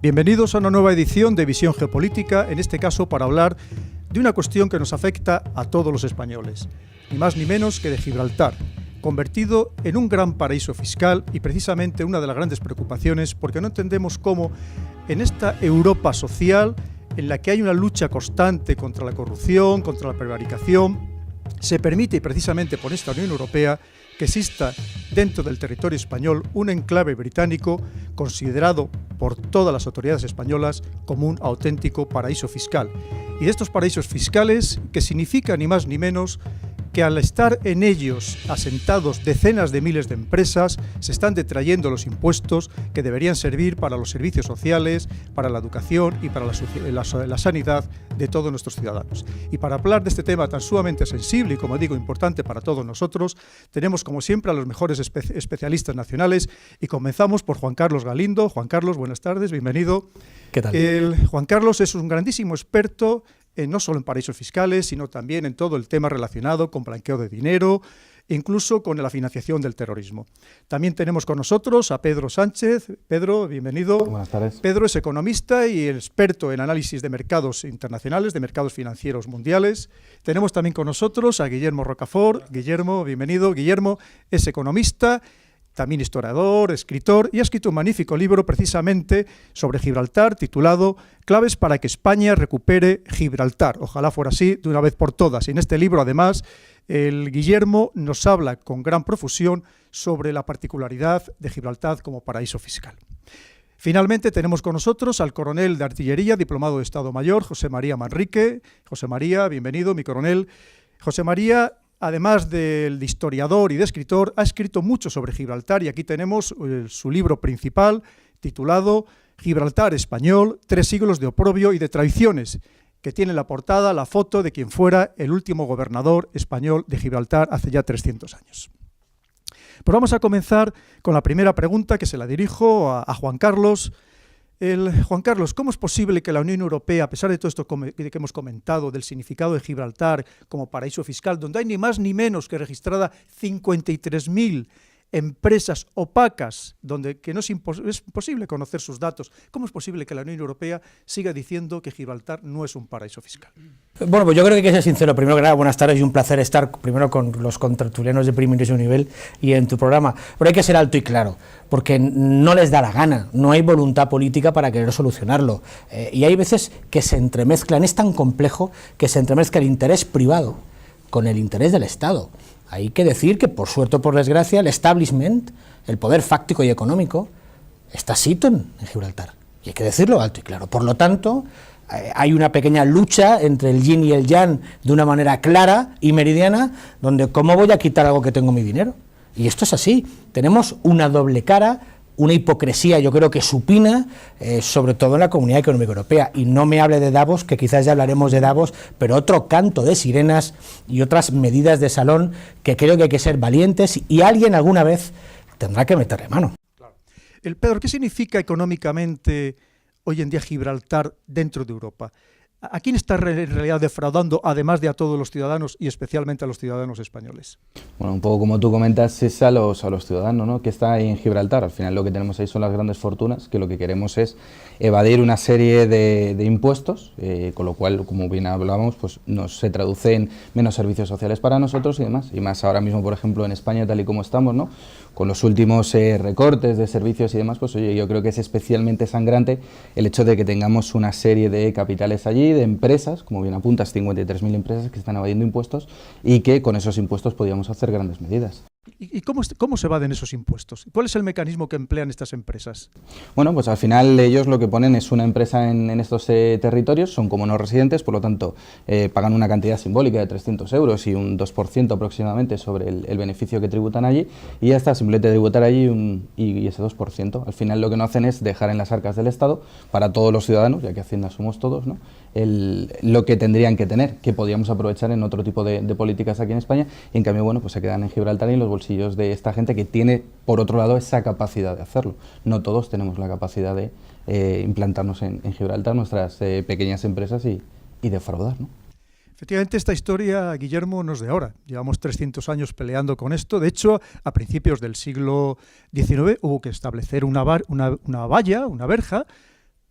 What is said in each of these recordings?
Bienvenidos a una nueva edición de Visión Geopolítica, en este caso para hablar de una cuestión que nos afecta a todos los españoles, ni más ni menos que de Gibraltar, convertido en un gran paraíso fiscal y precisamente una de las grandes preocupaciones porque no entendemos cómo en esta Europa social en la que hay una lucha constante contra la corrupción, contra la prevaricación, se permite, y precisamente por esta Unión Europea, que exista dentro del territorio español un enclave británico considerado por todas las autoridades españolas como un auténtico paraíso fiscal. Y de estos paraísos fiscales, que significa ni más ni menos que al estar en ellos asentados decenas de miles de empresas, se están detrayendo los impuestos que deberían servir para los servicios sociales, para la educación y para la sanidad de todos nuestros ciudadanos. Y para hablar de este tema tan sumamente sensible y, como digo, importante para todos nosotros, tenemos como siempre a los mejores especialistas nacionales y comenzamos por Juan Carlos Galindo. Juan Carlos, buenas tardes, bienvenido. ¿Qué tal? Juan Carlos es un grandísimo experto no solo en paraísos fiscales, sino también en todo el tema relacionado con blanqueo de dinero, incluso con la financiación del terrorismo. También tenemos con nosotros a Pedro Sánchez. Pedro, bienvenido. Buenas tardes. Pedro es economista y experto en análisis de mercados internacionales, de mercados financieros mundiales. Tenemos también con nosotros a Guillermo Rocafort. Guillermo, bienvenido. Guillermo es economista, también historiador, escritor, y ha escrito un magnífico libro precisamente sobre Gibraltar titulado Claves para que España recupere Gibraltar. Ojalá fuera así de una vez por todas. Y en este libro, además, el Guillermo nos habla con gran profusión sobre la particularidad de Gibraltar como paraíso fiscal. Finalmente tenemos con nosotros al coronel de artillería, diplomado de Estado Mayor, José María Manrique. José María, bienvenido, mi coronel. José María, además de historiador y de escritor, ha escrito mucho sobre Gibraltar y aquí tenemos su libro principal titulado Gibraltar español, 3 siglos de oprobio y de traiciones, que tiene en la portada la foto de quien fuera el último gobernador español de Gibraltar hace ya 300 años. Pues vamos a comenzar con la primera pregunta que se la dirijo a Juan Carlos. Juan Carlos, ¿cómo es posible que la Unión Europea, a pesar de todo esto que hemos comentado, del significado de Gibraltar como paraíso fiscal, donde hay ni más ni menos que registrada 53.000 empresas opacas, donde que no es imposible conocer sus datos, ¿cómo es posible que la Unión Europea siga diciendo que Gibraltar no es un paraíso fiscal? Bueno, pues yo creo que hay que ser sincero. Primero que nada, buenas tardes y un placer estar primero con los contertulianos de primerísimo nivel y en tu programa. Pero hay que ser alto y claro, porque no les da la gana, no hay voluntad política para querer solucionarlo. Y hay veces que se entremezclan, es tan complejo que se entremezcla el interés privado con el interés del Estado. Hay que decir que, por suerte o por desgracia, el establishment, el poder fáctico y económico, está sito en Gibraltar. Y hay que decirlo alto y claro. Por lo tanto, hay una pequeña lucha entre el yin y el yang de una manera clara y meridiana, donde ¿cómo voy a quitar algo que tengo mi dinero? Y esto es así. Tenemos una doble cara, una hipocresía, yo creo que supina, sobre todo en la Comunidad Económica Europea. Y no me hable de Davos, que quizás ya hablaremos de Davos, pero otro canto de sirenas y otras medidas de salón que creo que hay que ser valientes y alguien alguna vez tendrá que meterle mano. Claro. Pedro, ¿qué significa económicamente hoy en día Gibraltar dentro de Europa? ¿A quién está en realidad defraudando, además de a todos los ciudadanos y especialmente a los ciudadanos españoles? Bueno, un poco como tú comentas, es a los ciudadanos, ¿no?, que está ahí en Gibraltar. Al final lo que tenemos ahí son las grandes fortunas, que lo que queremos es evadir una serie de impuestos, con lo cual, como bien hablábamos, pues se traduce en menos servicios sociales para nosotros y demás. Y más ahora mismo, por ejemplo, en España, tal y como estamos, ¿no?, con los últimos recortes de servicios y demás, pues oye, yo creo que es especialmente sangrante el hecho de que tengamos una serie de capitales allí, de empresas, como bien apuntas, 53.000 empresas que están evadiendo impuestos y que con esos impuestos podríamos hacer grandes medidas. ¿Y cómo se evaden esos impuestos? ¿Cuál es el mecanismo que emplean estas empresas? Bueno, pues al final ellos lo que ponen es una empresa en estos territorios, son como no residentes, por lo tanto pagan una cantidad simbólica de 300 euros y un 2% aproximadamente sobre el beneficio que tributan allí, y ya está, simplemente tributar allí y ese 2%. Al final lo que no hacen es dejar en las arcas del Estado, para todos los ciudadanos, ya que Hacienda somos todos, ¿no?, lo que tendrían que tener, que podríamos aprovechar en otro tipo de políticas aquí en España, y en cambio, bueno, pues se quedan en Gibraltar y en los bolsillos de esta gente que tiene, por otro lado, esa capacidad de hacerlo. No todos tenemos la capacidad de implantarnos en Gibraltar, nuestras pequeñas empresas y defraudar, ¿no? Efectivamente, esta historia, Guillermo, no es de ahora. Llevamos 300 años peleando con esto. De hecho, a principios del siglo XIX hubo que establecer una valla, una verja,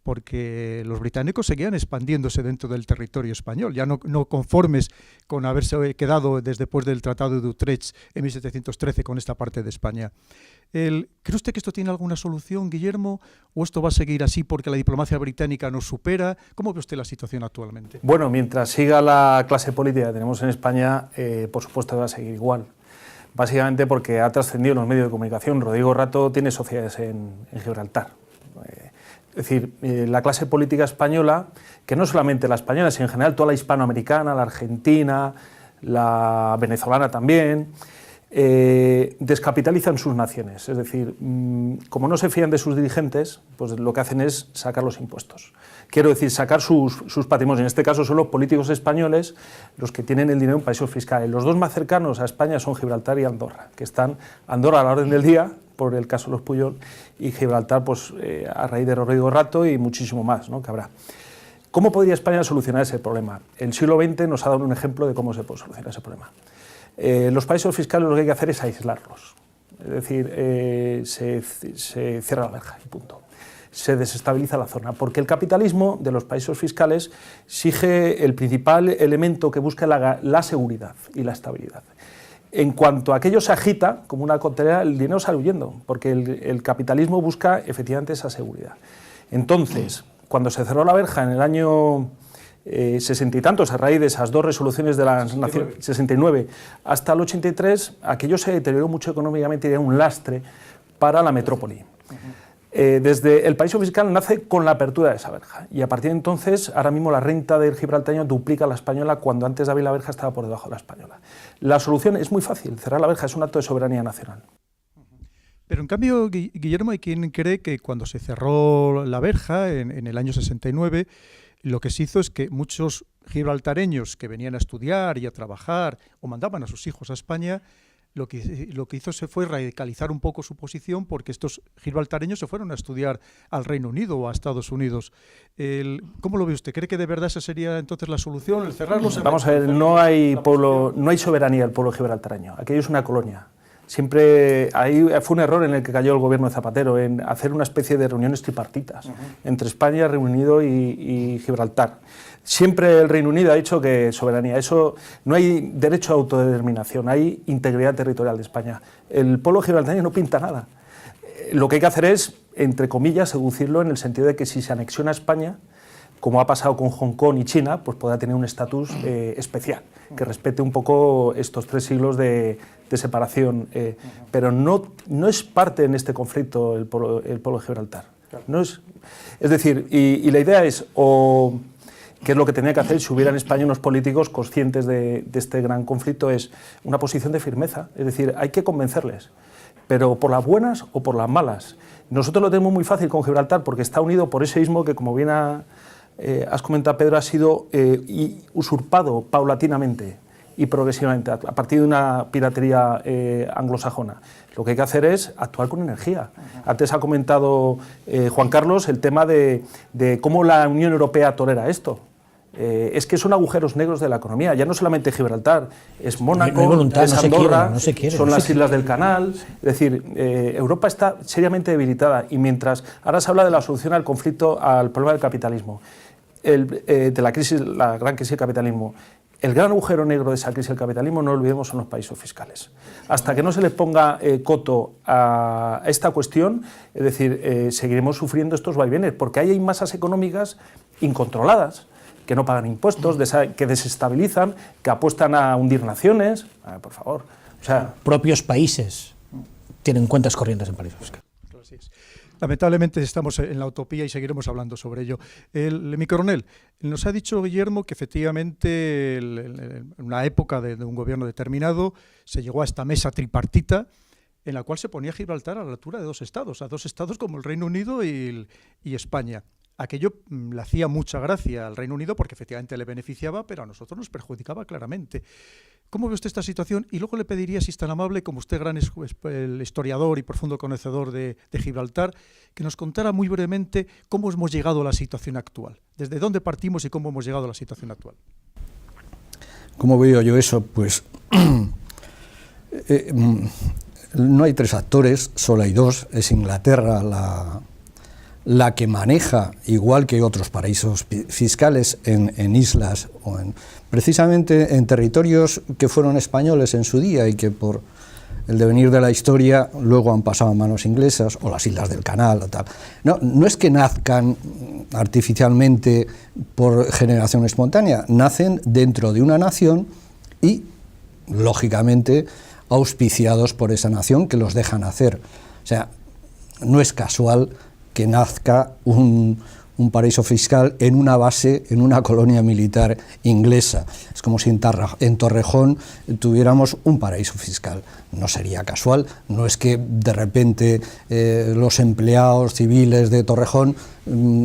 porque los británicos seguían expandiéndose dentro del territorio español, ya no conformes con haberse quedado después del Tratado de Utrecht en 1713 con esta parte de España. ¿Cree usted que esto tiene alguna solución, Guillermo, o esto va a seguir así porque la diplomacia británica nos supera? ¿Cómo ve usted la situación actualmente? Bueno, mientras siga la clase política que tenemos en España, por supuesto va a seguir igual. Básicamente porque ha trascendido en los medios de comunicación. Rodrigo Rato tiene sociedades en Gibraltar. Es decir, la clase política española, que no solamente la española, sino en general toda la hispanoamericana, la argentina, la venezolana también, descapitalizan sus naciones. Es decir, como no se fían de sus dirigentes, pues lo que hacen es sacar los impuestos. Quiero decir, sacar sus patrimonios. En este caso son los políticos españoles los que tienen el dinero en paraísos fiscales. Los dos más cercanos a España son Gibraltar y Andorra, que están Andorra a la orden del día, por el caso de los Puyol, y Gibraltar pues, a raíz de Rodrigo Rato y muchísimo más, ¿no?, que habrá. ¿Cómo podría España solucionar ese problema? El siglo XX nos ha dado un ejemplo de cómo se puede solucionar ese problema. Los paraísos fiscales lo que hay que hacer es aislarlos, es decir, se cierra la verja y punto. Se desestabiliza la zona, porque el capitalismo de los paraísos fiscales exige el principal elemento que busca la seguridad y la estabilidad. En cuanto aquello se agita, como una coctelera, el dinero sale huyendo, porque el capitalismo busca efectivamente esa seguridad. Entonces, cuando se cerró la verja en el año 60 y tantos, a raíz de esas dos resoluciones de las Naciones, 69 hasta el 83, aquello se deterioró mucho económicamente y era un lastre para la metrópoli. Desde el paraíso fiscal nace con la apertura de esa verja, y a partir de entonces, ahora mismo la renta del gibraltareño duplica la española, cuando antes de abrir la verja estaba por debajo de la española. La solución es muy fácil: cerrar la verja es un acto de soberanía nacional. Pero en cambio, Guillermo, hay quien cree que cuando se cerró la verja en el año 69, lo que se hizo es que muchos gibraltareños que venían a estudiar y a trabajar o mandaban a sus hijos a España, lo que hizo fue radicalizar un poco su posición, porque estos gibraltareños se fueron a estudiar al Reino Unido o a Estados Unidos. ¿Cómo lo ve usted? ¿Cree que de verdad esa sería entonces la solución, el cerrarlos? Vamos a ver, no hay soberanía del pueblo gibraltareño. Aquello es una colonia. Siempre ahí fue un error en el que cayó el gobierno de Zapatero, en hacer una especie de reuniones tripartitas entre España, Reino Unido y Gibraltar. Siempre el Reino Unido ha dicho que soberanía, eso no hay derecho a autodeterminación, hay integridad territorial de España. El pueblo gibraltareño no pinta nada. Lo que hay que hacer es, entre comillas, seducirlo en el sentido de que si se anexiona a España, como ha pasado con Hong Kong y China, pues podrá tener un estatus especial, que respete un poco estos 3 siglos de separación, pero no es parte en este conflicto el pueblo de Gibraltar. No es decir, y la idea es, o qué es lo que tenía que hacer si hubiera en España unos políticos conscientes de este gran conflicto, es una posición de firmeza, es decir, hay que convencerles, pero por las buenas o por las malas. Nosotros lo tenemos muy fácil con Gibraltar porque está unido por ese istmo que, como bien has comentado, Pedro, ha sido usurpado paulatinamente y progresivamente a partir de una piratería anglosajona. Lo que hay que hacer es actuar con energía. Antes ha comentado Juan Carlos el tema de cómo la Unión Europea tolera esto. Es que son agujeros negros de la economía, ya no solamente Gibraltar, es Mónaco, es Andorra, son las islas del Canal. Es decir, Europa está seriamente debilitada, y mientras ahora se habla de la solución al conflicto, al problema del capitalismo, de la crisis, la gran crisis del capitalismo, el gran agujero negro de esa crisis del capitalismo, no lo olvidemos, son los paraísos fiscales. Hasta que no se le ponga coto a esta cuestión, es decir, seguiremos sufriendo estos vaivenes, porque hay masas económicas incontroladas, que no pagan impuestos, que desestabilizan, que apuestan a hundir naciones. Por favor. O sea, propios países tienen cuentas corrientes en paraísos fiscales. Así es. Lamentablemente estamos en la utopía y seguiremos hablando sobre ello. Mi coronel, nos ha dicho Guillermo que efectivamente en una época de un gobierno determinado se llegó a esta mesa tripartita en la cual se ponía Gibraltar a la altura de 2 estados, a 2 estados como el Reino Unido y España. Aquello le hacía mucha gracia al Reino Unido porque efectivamente le beneficiaba, pero a nosotros nos perjudicaba claramente. ¿Cómo ve usted esta situación? Y luego le pediría, si es tan amable, como usted gran el historiador y profundo conocedor de Gibraltar, que nos contara muy brevemente cómo hemos llegado a la situación actual. ¿Desde dónde partimos y cómo hemos llegado a la situación actual? ¿Cómo veo yo eso? Pues no hay 3 actores, solo hay 2. Es Inglaterra la que maneja, igual que otros paraísos fiscales, en islas o precisamente en territorios que fueron españoles en su día y que por el devenir de la historia luego han pasado a manos inglesas, o las Islas del Canal o tal. No es que nazcan artificialmente por generación espontánea, nacen dentro de una nación y, lógicamente, auspiciados por esa nación que los dejan hacer. O sea, no es casual que nazca un paraíso fiscal en una base, en una colonia militar inglesa. Es como si en Torrejón tuviéramos un paraíso fiscal. No sería casual, no es que de repente los empleados civiles de Torrejón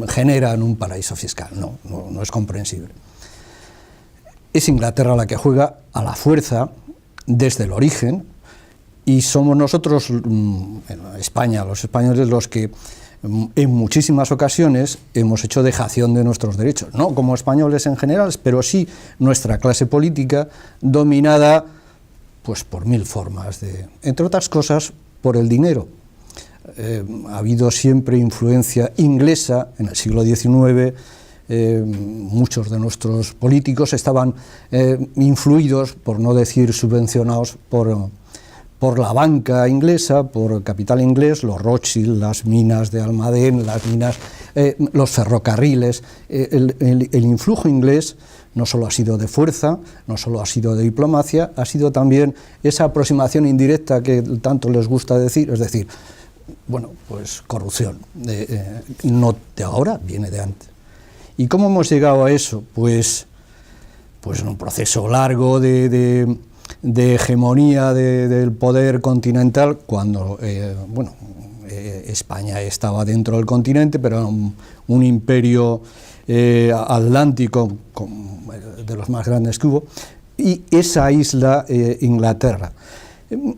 generan un paraíso fiscal, no es comprensible. Es Inglaterra la que juega a la fuerza desde el origen, y somos nosotros, España, los españoles, los que en muchísimas ocasiones hemos hecho dejación de nuestros derechos, no como españoles en general, pero sí nuestra clase política, dominada pues por mil formas, entre otras cosas por el dinero. Ha habido siempre influencia inglesa en el siglo XIX. Muchos de nuestros políticos estaban influidos, por no decir subvencionados, por la banca inglesa, por capital inglés, los Rothschild, las minas de Almadén, las minas, los ferrocarriles. El influjo inglés no solo ha sido de fuerza, no solo ha sido de diplomacia, ha sido también esa aproximación indirecta que tanto les gusta decir, es decir, bueno, pues corrupción, no de ahora, viene de antes. ¿Y cómo hemos llegado a eso? Pues en un proceso largo de hegemonía del poder continental, cuando España estaba dentro del continente, pero era un imperio atlántico de los más grandes que hubo, y esa isla, Inglaterra.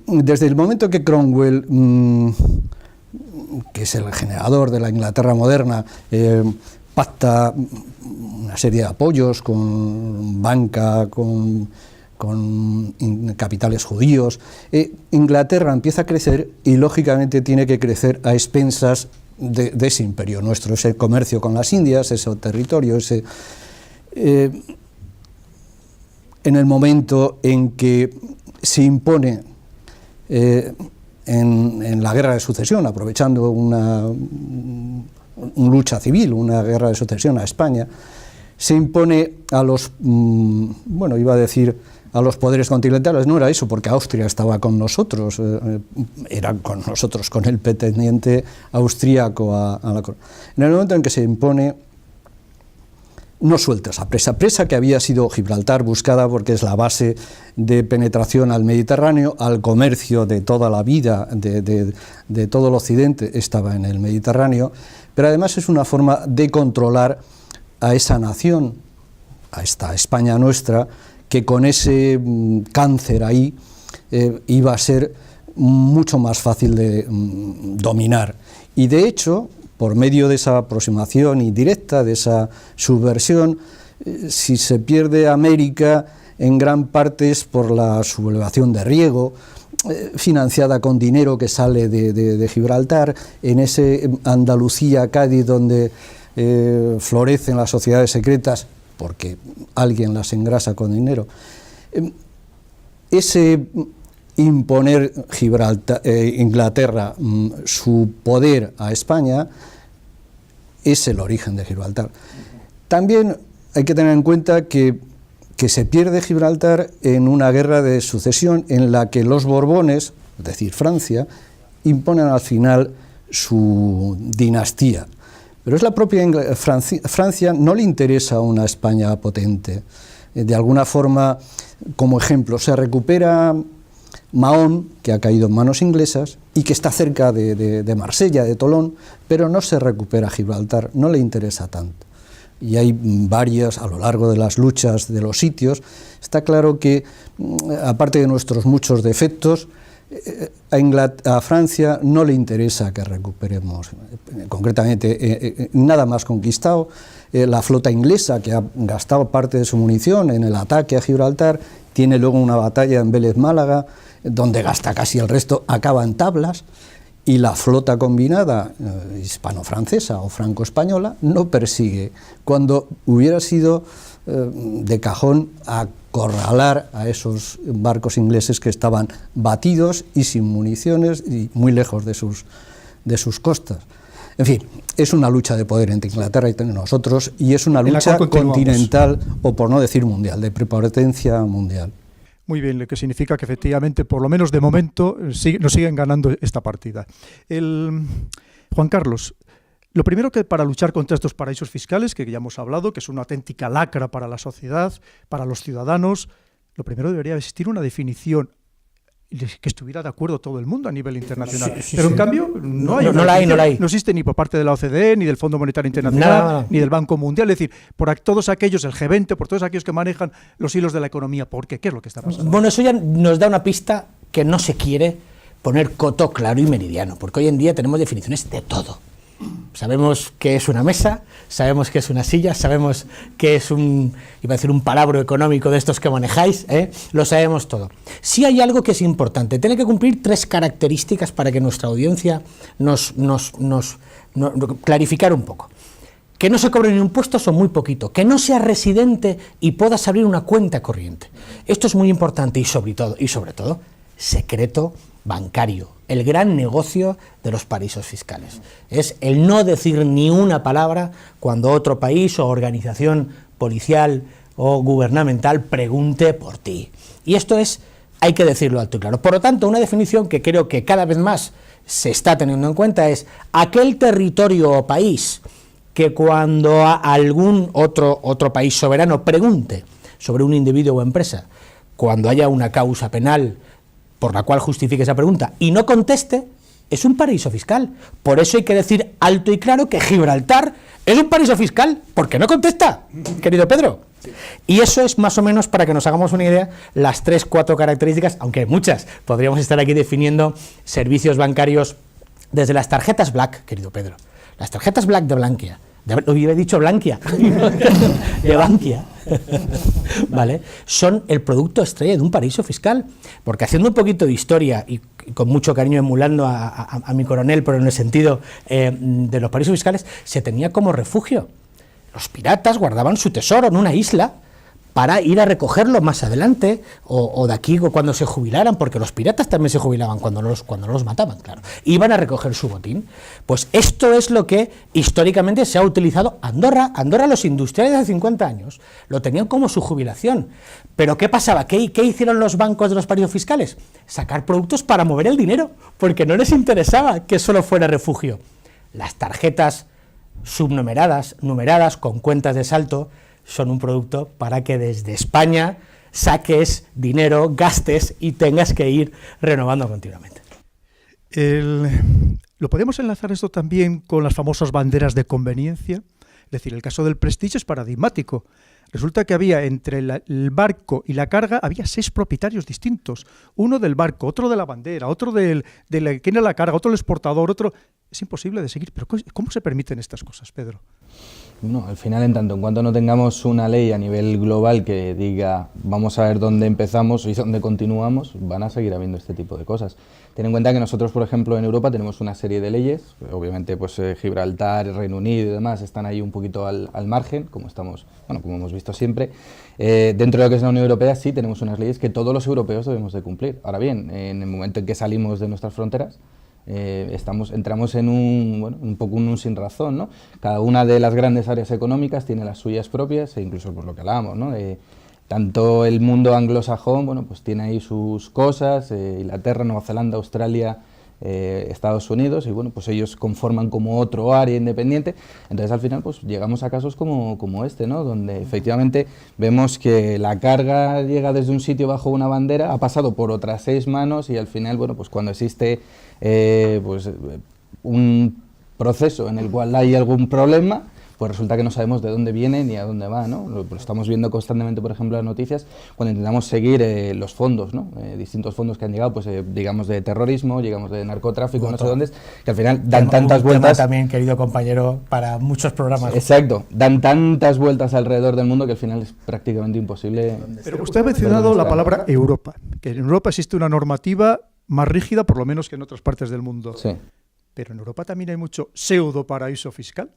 Desde el momento que Cromwell, que es el generador de la Inglaterra moderna, pacta una serie de apoyos con banca, con capitales judíos, Inglaterra empieza a crecer y lógicamente tiene que crecer a expensas de ese imperio nuestro, ese comercio con las Indias, ese territorio, en el momento en que se impone en la guerra de sucesión, aprovechando una lucha civil, una guerra de sucesión a España, se impone a los, a los poderes continentales. No era eso, porque Austria estaba con nosotros, eran con nosotros, con el pretendiente austríaco a la corona. En el momento en que se impone, no suelta esa presa que había sido Gibraltar, buscada porque es la base de penetración al Mediterráneo, al comercio de toda la vida, de todo el occidente, estaba en el Mediterráneo, pero además es una forma de controlar a esa nación, a esta España nuestra, que con ese cáncer ahí iba a ser mucho más fácil de dominar. Y de hecho, por medio de esa aproximación indirecta, de esa subversión, si se pierde América, en gran parte es por la sublevación de Riego, financiada con dinero que sale de Gibraltar, en ese Andalucía, Cádiz, donde florecen las sociedades secretas, porque alguien las engrasa con dinero. Ese imponer Inglaterra su poder a España es el origen de Gibraltar. También hay que tener en cuenta que se pierde Gibraltar en una guerra de sucesión en la que los Borbones, es decir, Francia, imponen al final su dinastía. Pero es la propia Francia, no le interesa una España potente. De alguna forma, como ejemplo, se recupera Mahón, que ha caído en manos inglesas y que está cerca de Marsella, de Tolón, pero no se recupera Gibraltar, no le interesa tanto. Y hay varias, a lo largo de las luchas de los sitios, está claro que, aparte de nuestros muchos defectos, a Francia no le interesa que recuperemos, concretamente, nada más conquistado. La flota inglesa, que ha gastado parte de su munición en el ataque a Gibraltar, tiene luego una batalla en Vélez Málaga, donde gasta casi el resto, acaba en tablas, y la flota combinada hispano-francesa o franco-española no persigue, cuando hubiera sido de cajón acorralar a esos barcos ingleses que estaban batidos y sin municiones y muy lejos de sus costas. En fin, es una lucha de poder entre Inglaterra y nosotros, y es una lucha continental, o por no decir mundial, de prepotencia mundial. Muy bien, lo que significa que efectivamente, por lo menos de momento, nos siguen ganando esta partida. Juan Carlos, lo primero que para luchar contra estos paraísos fiscales, que ya hemos hablado, que es una auténtica lacra para la sociedad, para los ciudadanos, lo primero debería existir una definición que estuviera de acuerdo todo el mundo a nivel internacional. Pero en cambio no la hay. No existe ni por parte de la OCDE, ni del Fondo Monetario Internacional, ni del Banco Mundial. Es decir, por todos aquellos, el G20, por todos aquellos que manejan los hilos de la economía. ¿Por qué? ¿Qué es lo que está pasando? Bueno, eso ya nos da una pista que no se quiere poner coto claro y meridiano, porque hoy en día tenemos definiciones de todo. Sabemos qué es una mesa, sabemos qué es una silla, sabemos qué es un palabro económico de estos que manejáis, lo sabemos todo. Sí hay algo que es importante, tiene que cumplir 3 características para que nuestra audiencia nos clarificar un poco. Que no se cobren impuestos o muy poquito, que no seas residente y puedas abrir una cuenta corriente. Esto es muy importante y sobre todo, secreto bancario, el gran negocio de los paraísos fiscales. Es el no decir ni una palabra cuando otro país o organización policial o gubernamental pregunte por ti. Y esto hay que decirlo alto y claro. Por lo tanto, una definición que creo que cada vez más se está teniendo en cuenta es aquel territorio o país que cuando algún otro país soberano pregunte sobre un individuo o empresa, cuando haya una causa penal por la cual justifique esa pregunta y no conteste, es un paraíso fiscal. Por eso hay que decir alto y claro que Gibraltar es un paraíso fiscal, porque no contesta, querido Pedro. Y eso es más o menos, para que nos hagamos una idea, las 3-4 características, aunque hay muchas. Podríamos estar aquí definiendo servicios bancarios desde las tarjetas Black, querido Pedro. Las tarjetas Black de Bankia. Lo hubiera dicho Blanquia, de Bankia, ¿vale? Son el producto estrella de un paraíso fiscal, porque haciendo un poquito de historia y con mucho cariño emulando a mi coronel, pero en el sentido de los paraísos fiscales, se tenía como refugio. Los piratas guardaban su tesoro en una isla para ir a recogerlo más adelante, o de aquí cuando se jubilaran, porque los piratas también se jubilaban cuando no los mataban, claro. Iban a recoger su botín. Pues esto es lo que históricamente se ha utilizado. Andorra, los industriales de hace 50 años, lo tenían como su jubilación. Pero ¿qué pasaba? ¿Qué hicieron los bancos de los paraísos fiscales? Sacar productos para mover el dinero, porque no les interesaba que solo fuera refugio. Las tarjetas subnumeradas, numeradas, con cuentas de salto, son un producto para que desde España saques dinero, gastes y tengas que ir renovando continuamente. ¿Lo podemos enlazar esto también con las famosas banderas de conveniencia? Es decir, el caso del Prestige es paradigmático. Resulta que había entre el barco y la carga, había 6 propietarios distintos. Uno del barco, otro de la bandera, otro de quién era la carga, otro el exportador, otro... Es imposible de seguir. Pero ¿cómo se permiten estas cosas, Pedro? No, al final, en cuanto no tengamos una ley a nivel global que diga vamos a ver dónde empezamos y dónde continuamos, van a seguir habiendo este tipo de cosas. Ten en cuenta que nosotros, por ejemplo, en Europa tenemos una serie de leyes, obviamente pues Gibraltar, Reino Unido y demás están ahí un poquito al margen, como hemos visto siempre. Dentro de lo que es la Unión Europea sí tenemos unas leyes que todos los europeos debemos de cumplir. Ahora bien, en el momento en que salimos de nuestras fronteras, entramos en un poco un sin razón, ¿no? Cada una de las grandes áreas económicas tiene las suyas propias, e incluso por lo que hablábamos, ¿no? Tanto el mundo anglosajón, pues tiene ahí sus cosas, Inglaterra, Nueva Zelanda, Australia, Estados Unidos, y pues ellos conforman como otro área independiente. Entonces al final pues llegamos a casos como este, ¿no? Donde efectivamente vemos que la carga llega desde un sitio bajo una bandera, ha pasado por otras 6 manos y al final, pues cuando existe un proceso en el cual hay algún problema, pues resulta que no sabemos de dónde viene ni a dónde va, ¿no? Lo estamos viendo constantemente, por ejemplo, en las noticias, cuando intentamos seguir los fondos, ¿no? Distintos fondos que han llegado, pues digamos de terrorismo, digamos de narcotráfico, no sé dónde, que al final dan tantas vueltas... también, querido compañero, para muchos programas. Exacto, dan tantas vueltas alrededor del mundo que al final es prácticamente imposible... Pero usted ha mencionado la palabra Europa, que en Europa existe una normativa más rígida, por lo menos que en otras partes del mundo. Sí. pero en Europa también hay mucho pseudo paraíso fiscal,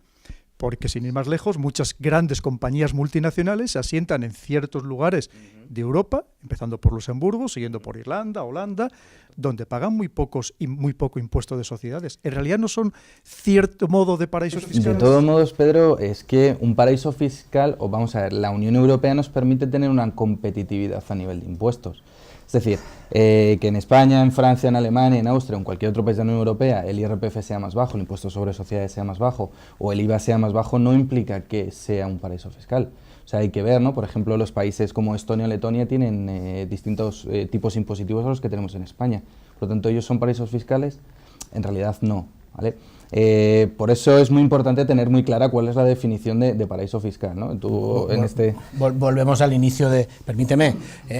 porque sin ir más lejos, muchas grandes compañías multinacionales se asientan en ciertos lugares de Europa, empezando por Luxemburgo, siguiendo por Irlanda, Holanda, donde pagan muy poco impuesto de sociedades. En realidad no son cierto modo de paraísos fiscales. De todos modos, Pedro, es que un paraíso fiscal, o vamos a ver, la Unión Europea nos permite tener una competitividad a nivel de impuestos. Es decir, que en España, en Francia, en Alemania, en Austria o en cualquier otro país de la Unión Europea el IRPF sea más bajo, el impuesto sobre sociedades sea más bajo o el IVA sea más bajo, no implica que sea un paraíso fiscal. O sea, hay que ver, ¿no? Por ejemplo, los países como Estonia o Letonia tienen distintos tipos impositivos a los que tenemos en España. Por lo tanto, ¿ellos son paraísos fiscales? En realidad no, ¿vale? Por eso es muy importante tener muy clara cuál es la definición de paraíso fiscal, ¿no? Volvemos al inicio de, permíteme,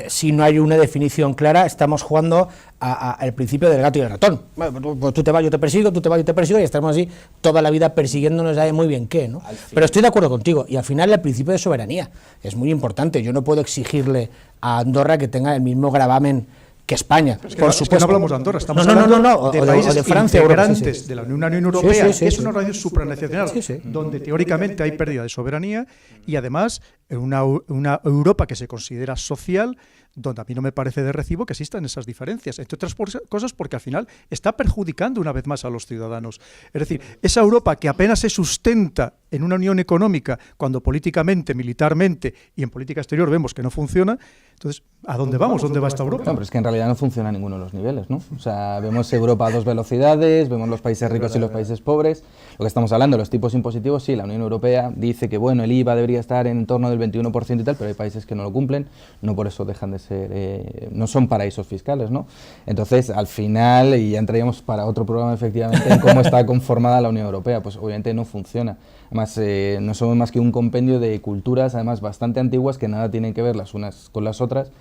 si no hay una definición clara, estamos jugando al principio del gato y el ratón. Bueno, pues tú te vas, yo te persigo, tú te vas, yo te persigo, y estamos así toda la vida persiguiéndonos, sabe muy bien qué, ¿no? Pero estoy de acuerdo contigo, y al final el principio de soberanía es muy importante. Yo no puedo exigirle a Andorra que tenga el mismo gravamen que España, pero es que por supuesto. supuesto. No hablamos de Andorra, estamos hablando de países de Francia, integrantes sí. de la Unión Europea, Sí, que es una organización supranacional, donde teóricamente hay pérdida de soberanía y además una Europa que se considera social, donde a mí no me parece de recibo que existan esas diferencias, entre otras cosas porque al final está perjudicando una vez más a los ciudadanos. Es decir, esa Europa que apenas se sustenta en una unión económica, cuando políticamente, militarmente y en política exterior vemos que no funciona, entonces, ¿a dónde vamos? ¿Dónde va esta Europa? No, pero es que en realidad no funciona a ninguno de los niveles, ¿no? O sea, vemos Europa a dos velocidades, vemos los países ricos y los países pobres. Lo que estamos hablando, los tipos impositivos, sí, la Unión Europea dice que, bueno, el IVA debería estar en torno del 21% y tal, pero hay países que no lo cumplen, no por eso dejan de ser, no son paraísos fiscales, ¿no? Entonces, al final, y ya entraríamos para otro programa, efectivamente, en cómo está conformada la Unión Europea, pues obviamente no funciona. Además, no somos más que un compendio de culturas, además, bastante antiguas, que nada tienen que ver las unas con las otras,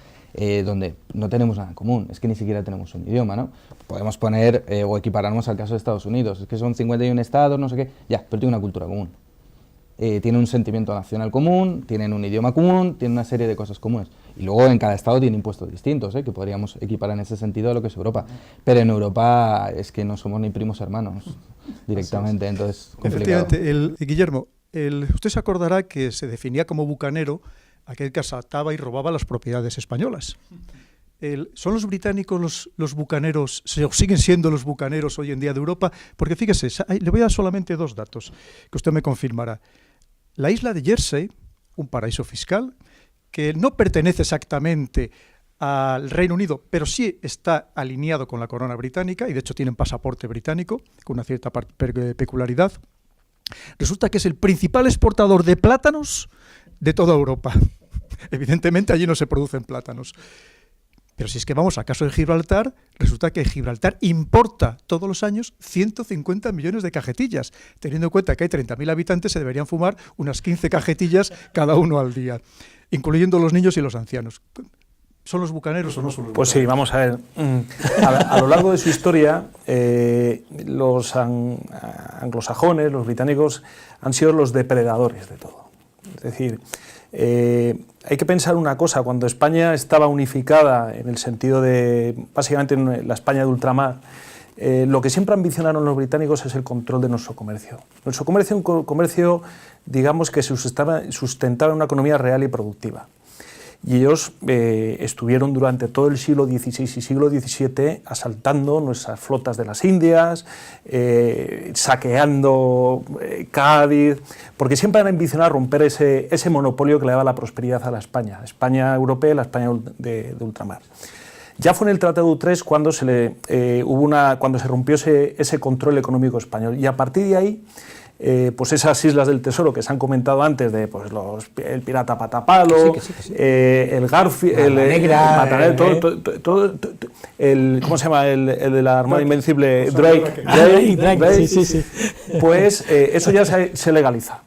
donde no tenemos nada en común, es que ni siquiera tenemos un idioma, ¿no? Podemos poner o equipararnos al caso de Estados Unidos, es que son 51 estados, no sé qué, ya, pero tienen una cultura común. Tienen un sentimiento nacional común, tienen un idioma común, tienen una serie de cosas comunes. Y luego en cada estado tiene impuestos distintos, que podríamos equiparar en ese sentido a lo que es Europa. Pero en Europa es que no somos ni primos hermanos directamente, entonces complicado. Efectivamente, Guillermo, usted se acordará que se definía como bucanero aquel que asaltaba y robaba las propiedades españolas. ¿Son los británicos los bucaneros, siguen siendo los bucaneros hoy en día de Europa? Porque fíjese, le voy a dar solamente dos datos que usted me confirmará. La isla de Jersey, un paraíso fiscal, que no pertenece exactamente al Reino Unido, pero sí está alineado con la corona británica, y de hecho tienen pasaporte británico, con una cierta peculiaridad. Resulta que es el principal exportador de plátanos de toda Europa. Evidentemente allí no se producen plátanos. Pero si es que vamos al caso de Gibraltar, resulta que Gibraltar importa todos los años 150 millones de cajetillas. Teniendo en cuenta que hay 30.000 habitantes, se deberían fumar unas 15 cajetillas cada uno al día, incluyendo los niños y los ancianos. ¿Son los bucaneros o no son los bucaneros? Pues sí, vamos a ver. A lo largo de su historia, los anglosajones, los británicos, han sido los depredadores de todo. Es decir, hay que pensar una cosa, cuando España estaba unificada en el sentido de, básicamente en la España de ultramar, lo que siempre ambicionaron los británicos es el control de nuestro comercio. Nuestro comercio es un comercio, digamos, que sustentaba una economía real y productiva. Y ellos estuvieron durante todo el siglo XVI y siglo XVII asaltando nuestras flotas de las Indias, saqueando Cádiz, porque siempre han ambicionado romper ese monopolio que le daba la prosperidad a la España europea y la España de ultramar. Ya fue en el Tratado de Utrecht cuando se rompió ese control económico español, y a partir de ahí, pues esas islas del tesoro que se han comentado antes, de pues el pirata Patapalo, el Garfield, el Matanel, ¿cómo se llama? El de la Armada Invencible, Drake, sí. Pues eso ya se legaliza.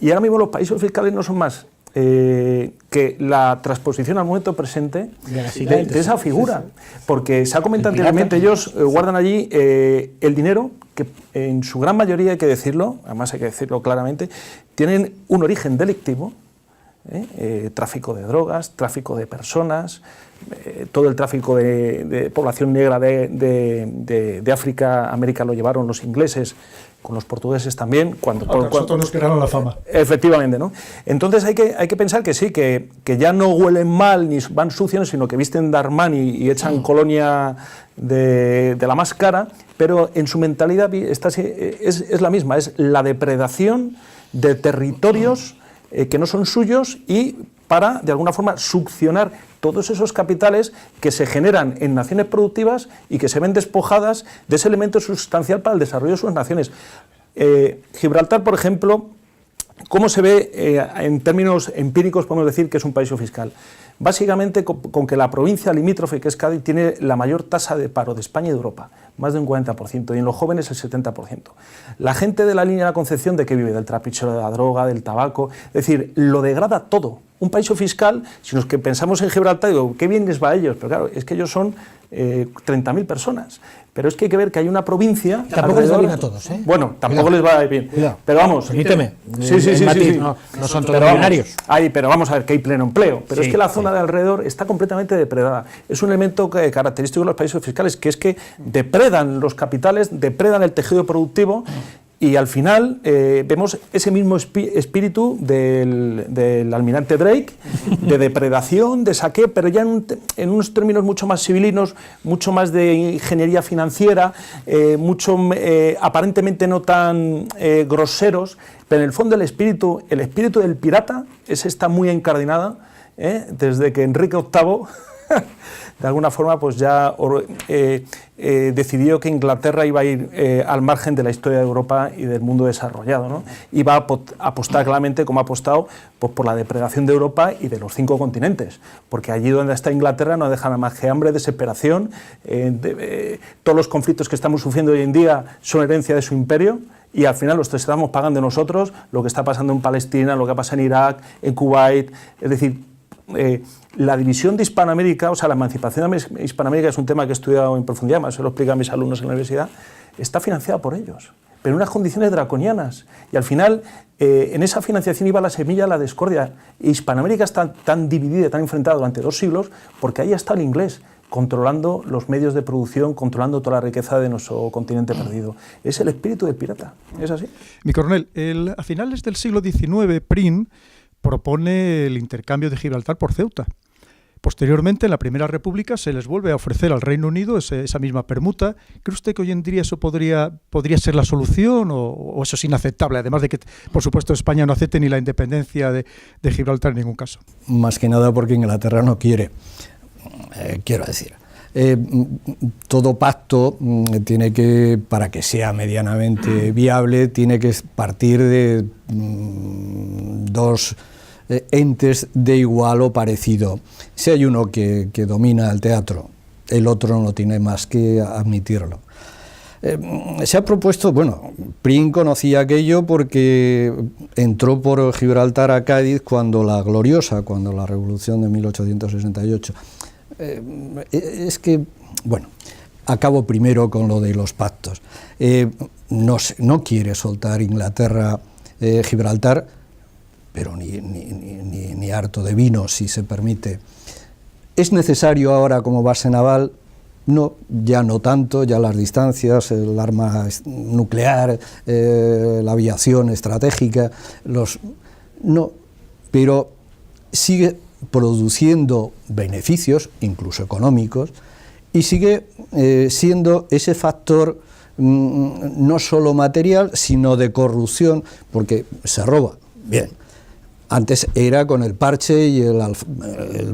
Y ahora mismo los paraísos fiscales no son más que la transposición al momento presente de esa figura, porque se ha comentado anteriormente, ellos guardan allí el dinero que en su gran mayoría, hay que decirlo, además hay que decirlo claramente, tienen un origen delictivo, tráfico de drogas, tráfico de personas, todo el tráfico de población negra de África, América lo llevaron los ingleses, con los portugueses también. Nosotros nos crearon la fama. Efectivamente, ¿no? Entonces hay que pensar que sí, que ya no huelen mal ni van sucios, sino que visten de Armani y echan colonia de la más cara, pero en su mentalidad es la misma, es la depredación de territorios que no son suyos y para, de alguna forma, succionar todos esos capitales que se generan en naciones productivas y que se ven despojadas de ese elemento sustancial para el desarrollo de sus naciones. Gibraltar, por ejemplo, ¿cómo se ve en términos empíricos? Podemos decir que es un paraíso fiscal. Básicamente con que la provincia limítrofe, que es Cádiz, tiene la mayor tasa de paro de España y de Europa, más de un 40%, y en los jóvenes el 70%. La gente de la línea de la Concepción, ¿de qué vive? Del trapicheo de la droga, del tabaco, es decir, lo degrada todo. Un paraíso fiscal, si nos que pensamos en Gibraltar, digo, qué bien les va a ellos, pero claro, es que ellos son 30.000 personas. Pero es que hay que ver que hay una provincia... Tampoco les va bien a todos, ¿eh? Bueno, tampoco les va bien. Cuidado. Pero vamos... Permíteme. Sí. No son todos millonarios. Pero vamos a ver que hay pleno empleo. Pero es que la zona de alrededor está completamente depredada. Es un elemento característico de los paraísos fiscales, que es que depredan los capitales, depredan el tejido productivo. Y al final vemos ese mismo espíritu del almirante Drake, de depredación, de saqueo, pero ya en unos términos mucho más civilinos, mucho más de ingeniería financiera, aparentemente no tan groseros, pero en el fondo el espíritu del pirata está muy encardinada, desde que Enrique VIII... de alguna forma pues ya decidió que Inglaterra iba a ir al margen de la historia de Europa y del mundo desarrollado, ¿no? Iba a apostar claramente, como ha apostado, pues por la depredación de Europa y de los 5 continentes, porque allí donde está Inglaterra no dejan más que hambre, desesperación, todos los conflictos que estamos sufriendo hoy en día son herencia de su imperio, y al final los estamos pagando nosotros, lo que está pasando en Palestina, lo que pasa en Irak, en Kuwait, es decir... la división de Hispanoamérica, o sea, la emancipación de Hispanoamérica es un tema que he estudiado en profundidad, más se lo explico a mis alumnos en la universidad, está financiada por ellos, pero en unas condiciones draconianas. Y al final, en esa financiación iba la semilla de la discordia. Hispanoamérica está tan dividida, tan enfrentada durante 2 siglos, porque ahí está el inglés, controlando los medios de producción, controlando toda la riqueza de nuestro continente perdido. Es el espíritu del pirata, ¿es así? Mi coronel, a finales del siglo XIX, Prim propone el intercambio de Gibraltar por Ceuta. Posteriormente, en la Primera República, se les vuelve a ofrecer al Reino Unido esa misma permuta. ¿Cree usted que hoy en día eso podría ser la solución o eso es inaceptable? Además de que, por supuesto, España no acepte ni la independencia de Gibraltar en ningún caso. Más que nada porque Inglaterra no quiere, quiero decir. Todo pacto tiene que, para que sea medianamente viable, tiene que partir de 2 entes de igual o parecido. Si hay uno que domina el teatro, el otro no tiene más que admitirlo. Se ha propuesto, bueno, Prim conocía aquello porque entró por Gibraltar a Cádiz cuando la Revolución de 1868. Es que, bueno, acabo primero con lo de los pactos. No quiere soltar Inglaterra Gibraltar, pero ni harto de vino, si se permite. ¿Es necesario ahora como base naval? No, ya no tanto, ya las distancias, el arma nuclear, la aviación estratégica, no, pero sigue produciendo beneficios, incluso económicos, y sigue siendo ese factor no solo material, sino de corrupción, porque se roba. Bien, antes era con el parche y el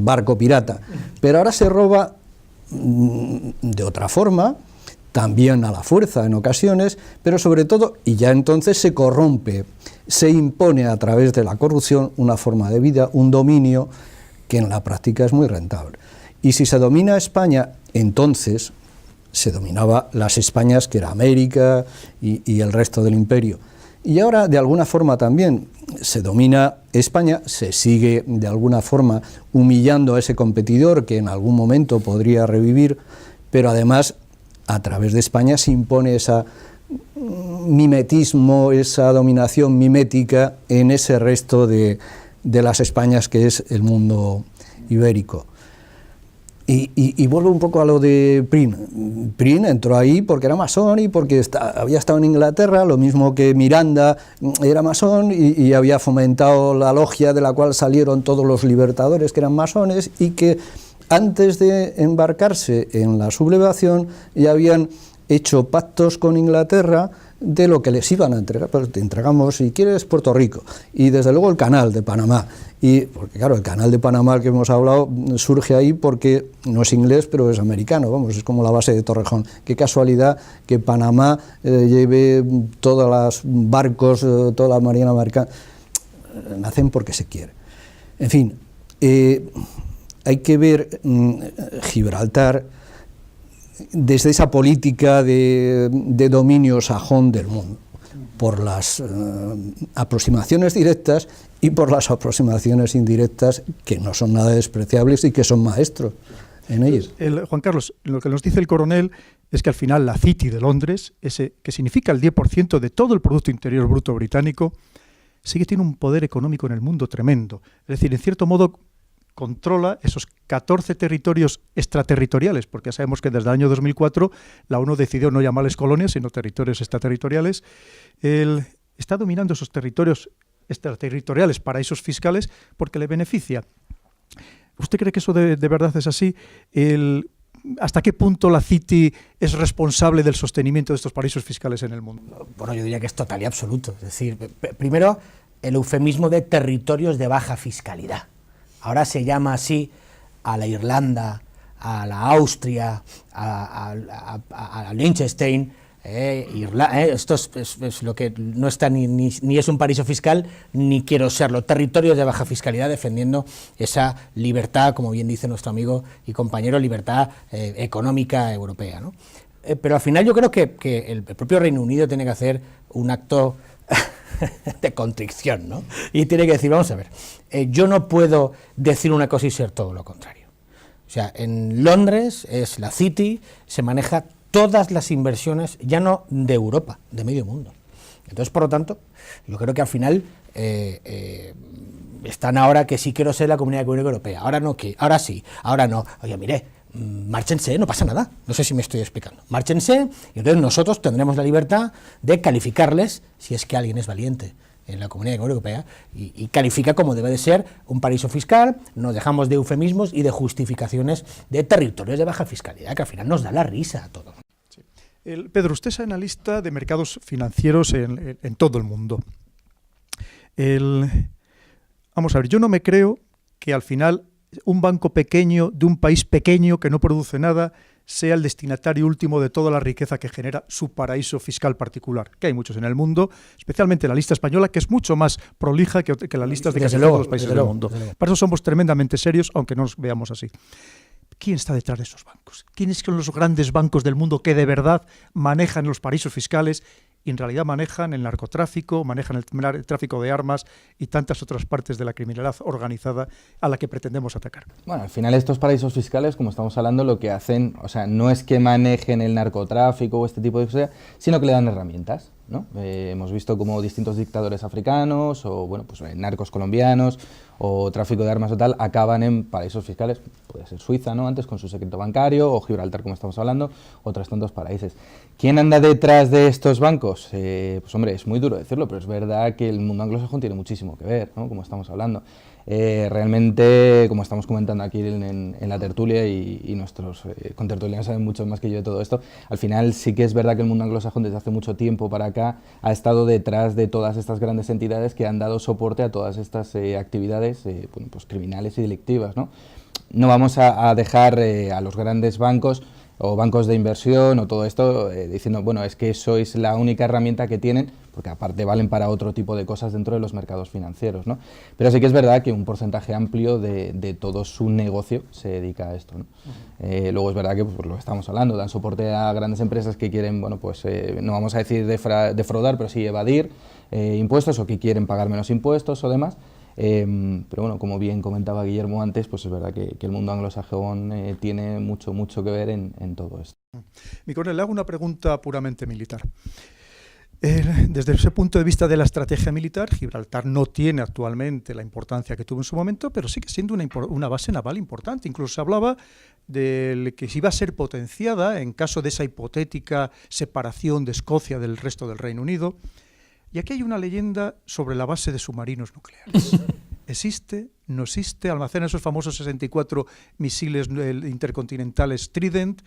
barco pirata, pero ahora se roba de otra forma, también a la fuerza en ocasiones, pero sobre todo, y ya entonces se corrompe, se impone a través de la corrupción una forma de vida, un dominio que en la práctica es muy rentable. Y si se domina España, entonces se dominaba las Españas, que era América y el resto del imperio. Y ahora, de alguna forma también, se domina España, se sigue de alguna forma humillando a ese competidor que en algún momento podría revivir, pero además, a través de España se impone ese mimetismo, esa dominación mimética en ese resto de de las Españas, que es el mundo ibérico. Y vuelvo un poco a lo de Prin. Prin entró ahí porque era masón y porque había estado en Inglaterra, lo mismo que Miranda era masón y había fomentado la logia de la cual salieron todos los libertadores que eran masones, y que antes de embarcarse en la sublevación ya habían hecho pactos con Inglaterra de lo que les iban a entregar. Pues te entregamos, si quieres, Puerto Rico, y desde luego el canal de Panamá. Y porque claro, el canal de Panamá que hemos hablado surge ahí porque no es inglés, pero es americano, vamos, es como la base de Torrejón. Qué casualidad que Panamá lleve todos los barcos, toda la marina americana. Nacen porque se quiere. En fin, hay que ver Gibraltar desde esa política de dominio sajón del mundo, por las aproximaciones directas y por las aproximaciones indirectas, que no son nada despreciables y que son maestros en ellos. Juan Carlos, lo que nos dice el coronel es que al final la City de Londres, ese que significa el 10% de todo el Producto Interior Bruto británico, sí que tiene un poder económico en el mundo tremendo. Es decir, en cierto modo controla esos 14 territorios extraterritoriales, porque ya sabemos que desde el año 2004 la ONU decidió no llamarles colonias, sino territorios extraterritoriales. Él está dominando esos territorios extraterritoriales, paraísos fiscales, porque le beneficia. ¿Usted cree que eso de verdad es así? ¿Hasta qué punto la City es responsable del sostenimiento de estos paraísos fiscales en el mundo? Bueno, yo diría que es total y absoluto. Es decir, primero, el eufemismo de territorios de baja fiscalidad. Ahora se llama así a la Irlanda, a la Austria, a Liechtenstein. Esto es lo que no está ni es un paraíso fiscal, ni quiero serlo. Territorios de baja fiscalidad, defendiendo esa libertad, como bien dice nuestro amigo y compañero, libertad económica europea, ¿no? Pero al final yo creo que el propio Reino Unido tiene que hacer un acto de contrición, ¿no? Y tiene que decir, vamos a ver, yo no puedo decir una cosa y ser todo lo contrario. O sea, en Londres es la City, se maneja todas las inversiones, ya no de Europa, de medio mundo. Entonces, por lo tanto, yo creo que al final están ahora que sí quiero ser la Comunidad Económica Europea, ahora no, que ahora sí, ahora no. Oye, mire, márchense, no pasa nada, no sé si me estoy explicando. Márchense y entonces nosotros tendremos la libertad de calificarles, si es que alguien es valiente en la Comunidad Económica Europea, y califica como debe de ser un paraíso fiscal. Nos dejamos de eufemismos y de justificaciones de territorios de baja fiscalidad, que al final nos da la risa a todos. Sí. Pedro, usted es analista de mercados financieros en todo el mundo. Vamos a ver, yo no me creo que al final un banco pequeño de un país pequeño que no produce nada sea el destinatario último de toda la riqueza que genera su paraíso fiscal particular, que hay muchos en el mundo, especialmente la lista española, que es mucho más prolija que las listas de casi todos los países del mundo. Para eso somos tremendamente serios, aunque no nos veamos así. ¿Quién está detrás de esos bancos? ¿Quiénes son los grandes bancos del mundo que de verdad manejan los paraísos fiscales y en realidad manejan el narcotráfico, manejan el tráfico de armas y tantas otras partes de la criminalidad organizada a la que pretendemos atacar? Bueno, al final estos paraísos fiscales, como estamos hablando, lo que hacen, o sea, no es que manejen el narcotráfico o este tipo de cosas, sino que le dan herramientas, ¿no? Hemos visto como distintos dictadores africanos o, bueno, pues narcos colombianos o tráfico de armas o tal, acaban en paraísos fiscales, puede ser Suiza, ¿no?, antes con su secreto bancario, o Gibraltar, como estamos hablando, otros tantos países. ¿Quién anda detrás de estos bancos? Pues hombre, es muy duro decirlo, pero es verdad que el mundo anglosajón tiene muchísimo que ver, ¿no?, como estamos hablando. Realmente, como estamos comentando aquí en la tertulia, y nuestros contertulianos saben mucho más que yo de todo esto, al final sí que es verdad que el mundo anglosajón desde hace mucho tiempo para acá ha estado detrás de todas estas grandes entidades que han dado soporte a todas estas actividades bueno, pues criminales y delictivas, ¿no? No vamos a dejar a los grandes bancos o bancos de inversión o todo esto diciendo, bueno, es que sois la única herramienta que tienen, porque aparte valen para otro tipo de cosas dentro de los mercados financieros, ¿no? Pero sí que es verdad que un porcentaje amplio de todo su negocio se dedica a esto, ¿no? Luego es verdad que, pues, por lo que estamos hablando, dan soporte a grandes empresas que quieren, bueno, pues no vamos a decir defraudar, pero sí evadir impuestos, o que quieren pagar menos impuestos o demás. Pero bueno, como bien comentaba Guillermo antes, pues es verdad que el mundo anglosajón tiene mucho que ver en todo esto. Mi coronel, le hago una pregunta puramente militar. Desde ese punto de vista de la estrategia militar, Gibraltar no tiene actualmente la importancia que tuvo en su momento, pero sigue siendo una base naval importante. Incluso se hablaba de que iba a ser potenciada en caso de esa hipotética separación de Escocia del resto del Reino Unido. Y aquí hay una leyenda sobre la base de submarinos nucleares. ¿Existe? ¿No existe? ¿Almacena esos famosos 64 misiles intercontinentales Trident?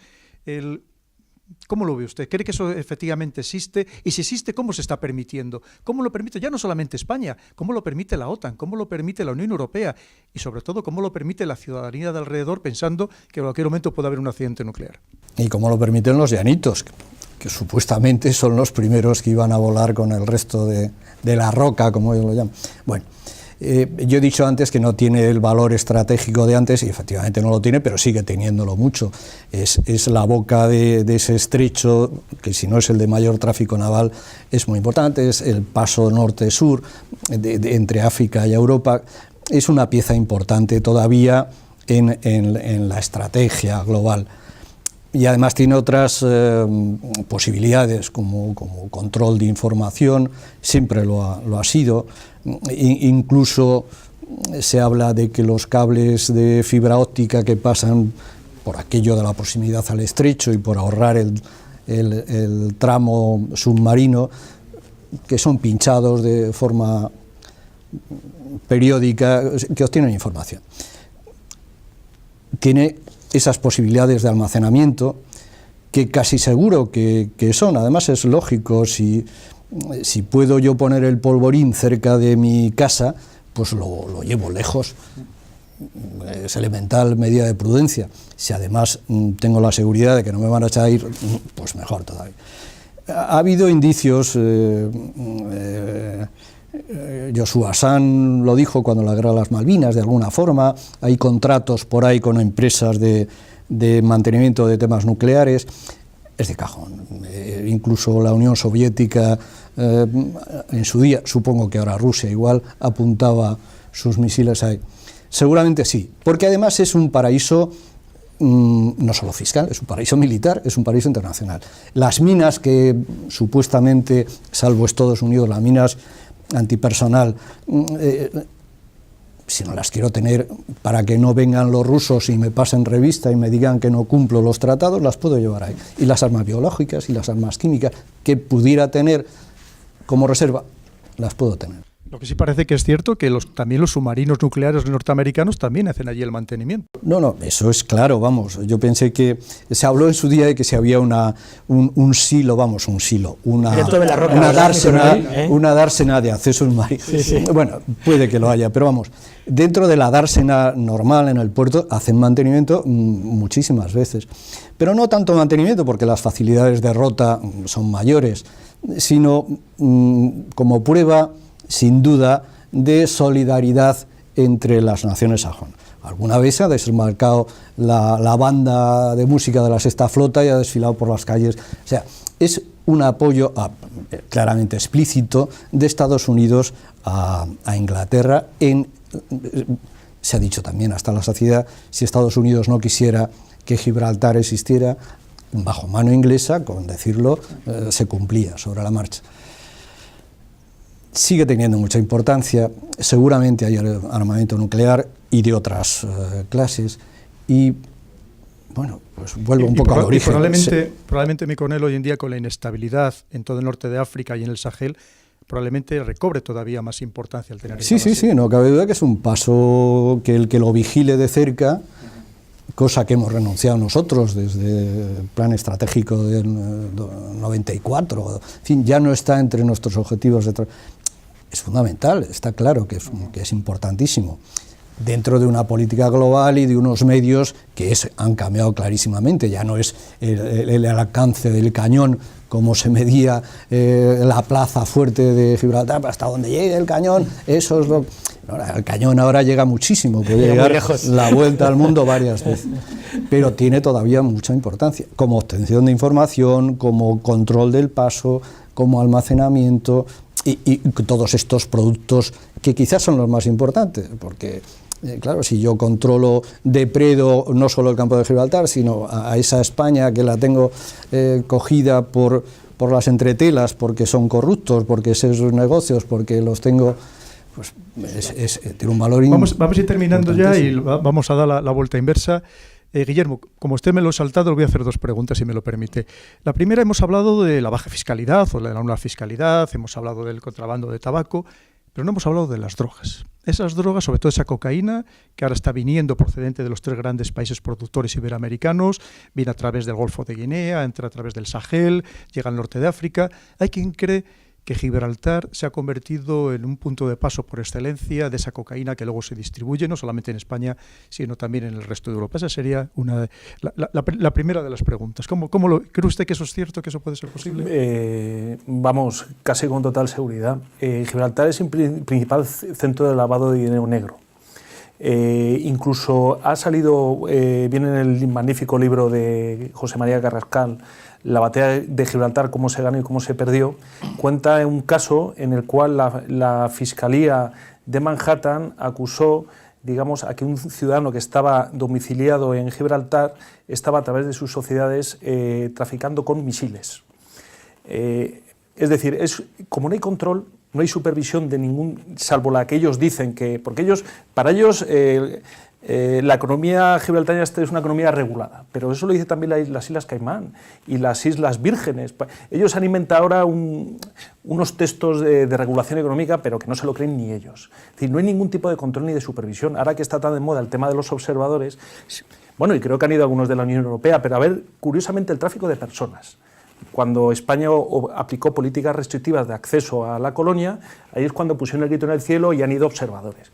¿Cómo lo ve usted? ¿Cree que eso efectivamente existe? Y si existe, ¿cómo se está permitiendo? ¿Cómo lo permite ya no solamente España? ¿Cómo lo permite la OTAN? ¿Cómo lo permite la Unión Europea? Y sobre todo, ¿cómo lo permite la ciudadanía de alrededor pensando que en cualquier momento puede haber un accidente nuclear? Y cómo lo permiten los llanitos, que supuestamente son los primeros que iban a volar con el resto de la roca, como ellos lo llaman. Bueno, yo he dicho antes que no tiene el valor estratégico de antes, y efectivamente no lo tiene, pero sigue teniéndolo mucho. Es la boca de ese estrecho, que si no es el de mayor tráfico naval, es muy importante, es el paso norte-sur entre África y Europa. Es una pieza importante todavía en la estrategia global. Y además tiene otras posibilidades como control de información, siempre lo ha sido. Incluso se habla de que los cables de fibra óptica que pasan por aquello de la proximidad al estrecho y por ahorrar el tramo submarino, que son pinchados de forma periódica, que obtienen información. Tiene esas posibilidades de almacenamiento que casi seguro que son, además es lógico, si puedo yo poner el polvorín cerca de mi casa, pues lo llevo lejos, es elemental medida de prudencia. Si además tengo la seguridad de que no me van a echar a ir, pues mejor todavía. Ha habido indicios, Joshua San lo dijo cuando la guerra de las Malvinas, de alguna forma, hay contratos por ahí con empresas de mantenimiento de temas nucleares, es de cajón. Incluso la Unión Soviética, en su día, supongo que ahora Rusia igual, apuntaba sus misiles ahí. Seguramente sí, porque además es un paraíso no solo fiscal, es un paraíso militar, es un paraíso internacional. Las minas que supuestamente, salvo Estados Unidos, las minas antipersonal, si no las quiero tener para que no vengan los rusos y me pasen revista y me digan que no cumplo los tratados, las puedo llevar ahí. Y las armas biológicas y las armas químicas que pudiera tener como reserva, las puedo tener. Lo que sí parece que es cierto que también los submarinos nucleares norteamericanos también hacen allí el mantenimiento. No, eso es claro, vamos. Yo pensé que se habló en su día de que si había un silo, una dársena de acceso submarino. Sí. Bueno, puede que lo haya, pero vamos, dentro de la dársena normal en el puerto hacen mantenimiento muchísimas veces. Pero no tanto mantenimiento porque las facilidades de rota son mayores, sino como prueba, sin duda, de solidaridad entre las naciones sajonas. Alguna vez se ha desmarcado la banda de música de la Sexta Flota y ha desfilado por las calles. O sea, es un apoyo claramente explícito de Estados Unidos a Inglaterra. Se ha dicho también hasta la saciedad, si Estados Unidos no quisiera que Gibraltar existiera, bajo mano inglesa, con decirlo, se cumplía sobre la marcha. Sigue teniendo mucha importancia, seguramente hay armamento nuclear y de otras clases, y bueno, pues vuelvo un poco al origen. Probablemente, mi coronel, hoy en día con la inestabilidad en todo el norte de África y en el Sahel, probablemente recobre todavía más importancia al tener Sí, no cabe duda que es un paso que el que lo vigile de cerca, cosa que hemos renunciado nosotros desde el plan estratégico del 94, en fin, ya no está entre nuestros objetivos. Es fundamental, está claro que es importantísimo, dentro de una política global y de unos medios que han cambiado clarísimamente. Ya no es el alcance del cañón como se medía la plaza fuerte de Gibraltar, hasta donde llegue el cañón, eso es lo... El cañón ahora llega muchísimo, puede llegar la vuelta al mundo varias veces, pero tiene todavía mucha importancia, como obtención de información, como control del paso, como almacenamiento y todos estos productos que quizás son los más importantes, porque claro, si yo controlo, depredo no solo el campo de Gibraltar, sino a esa España que la tengo cogida por por las entretelas, porque son corruptos, porque sé sus negocios, porque los tengo, pues tiene un valor vamos a ir terminando ya y vamos a dar la vuelta inversa. Guillermo, como usted me lo ha saltado, le voy a hacer dos preguntas, si me lo permite. La primera, hemos hablado de la baja fiscalidad o de la nula fiscalidad, hemos hablado del contrabando de tabaco, pero no hemos hablado de las drogas. Esas drogas, sobre todo esa cocaína, que ahora está viniendo procedente de los 3 grandes países productores iberoamericanos, viene a través del Golfo de Guinea, entra a través del Sahel, llega al norte de África. Hay quien cree que Gibraltar se ha convertido en un punto de paso por excelencia de esa cocaína que luego se distribuye, no solamente en España, sino también en el resto de Europa. Esa sería la primera de las preguntas. ¿Cree usted que eso es cierto, que eso puede ser posible? Vamos, casi con total seguridad. Gibraltar es el principal centro de lavado de dinero negro. Incluso ha salido, viene en el magnífico libro de José María Carrascal, La batalla de Gibraltar, cómo se ganó y cómo se perdió, cuenta un caso en el cual la Fiscalía de Manhattan acusó, digamos, a que un ciudadano que estaba domiciliado en Gibraltar estaba a través de sus sociedades traficando con misiles. Es decir, como no hay control, no hay supervisión de ningún, salvo la que ellos dicen que, porque para ellos la economía gibraltareña es una economía regulada, pero eso lo dice también las Islas Caimán y las Islas Vírgenes. Ellos han inventado ahora unos textos de regulación económica, pero que no se lo creen ni ellos. Es decir, no hay ningún tipo de control ni de supervisión. Ahora que está tan de moda el tema de los observadores, bueno, y creo que han ido algunos de la Unión Europea, pero a ver, curiosamente, el tráfico de personas. Cuando España aplicó políticas restrictivas de acceso a la colonia, ahí es cuando pusieron el grito en el cielo y han ido observadores.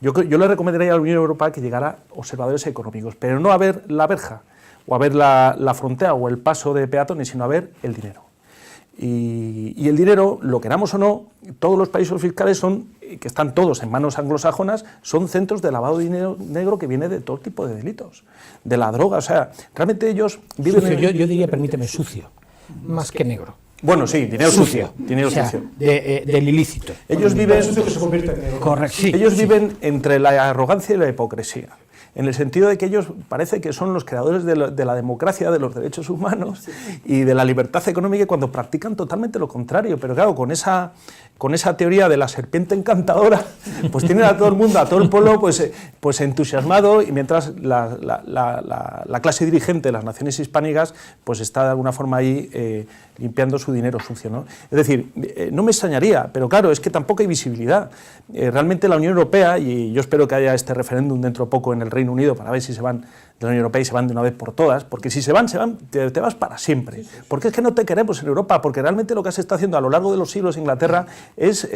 Yo le recomendaría a la Unión Europea que llegara observadores económicos, pero no a ver la verja, o a ver la frontera o el paso de peatones, sino a ver el dinero. Y el dinero, lo queramos o no, todos los países fiscales que están todos en manos anglosajonas, son centros de lavado de dinero negro que viene de todo tipo de delitos, de la droga, o sea, realmente ellos viven... Sucio, yo diría, permíteme, sucio, más que negro. Bueno, sí, dinero sucio. Dinero sucio. Del ilícito. Ellos viven... Correcto, sí, ellos viven entre la arrogancia y la hipocresía, en el sentido de que ellos parece que son los creadores de la democracia, de los derechos humanos y de la libertad económica, cuando practican totalmente lo contrario. Pero claro, con esa teoría de la serpiente encantadora, pues tienen a todo el mundo, a todo el pueblo, pues entusiasmado, y mientras la clase dirigente de las naciones hispánicas pues está de alguna forma ahí limpiando su dinero sucio, ¿no? Es decir, no me extrañaría, pero claro, es que tampoco hay visibilidad. Realmente la Unión Europea, y yo espero que haya este referéndum dentro de poco en el Reino Unido para ver si se van de la Unión Europea y se van de una vez por todas, porque si se van, te vas para siempre. Porque es que no te queremos en Europa, porque realmente lo que se está haciendo a lo largo de los siglos en Inglaterra es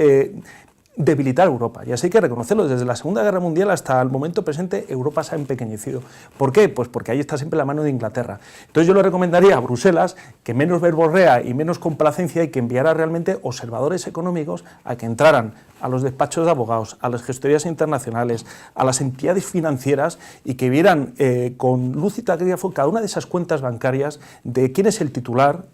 debilitar Europa, y así hay que reconocerlo. Desde la Segunda Guerra Mundial hasta el momento presente, Europa se ha empequeñecido. ¿Por qué? Pues porque ahí está siempre la mano de Inglaterra. Entonces yo le recomendaría a Bruselas que menos verborrea y menos complacencia, y que enviara realmente observadores económicos a que entraran a los despachos de abogados, a las gestorías internacionales, a las entidades financieras, y que vieran con luz y taquígrafo cada una de esas cuentas bancarias de quién es el titular,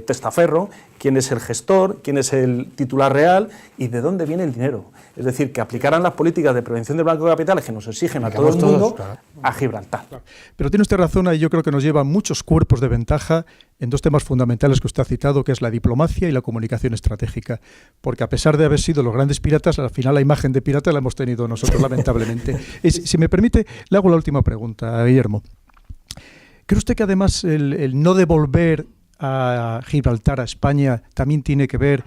testaferro, quién es el gestor, quién es el titular real y de dónde viene el dinero. Es decir, que aplicaran las políticas de prevención del blanqueo de capitales que nos exigen a todo el mundo, claro, a Gibraltar. Claro. Pero tiene usted razón, y yo creo que nos lleva muchos cuerpos de ventaja en dos temas fundamentales que usted ha citado, que es la diplomacia y la comunicación estratégica. Porque a pesar de haber sido los grandes piratas, al final la imagen de pirata la hemos tenido nosotros, lamentablemente. Si me permite, le hago la última pregunta, Guillermo. ¿Cree usted que además el no devolver a Gibraltar, a España, también tiene que ver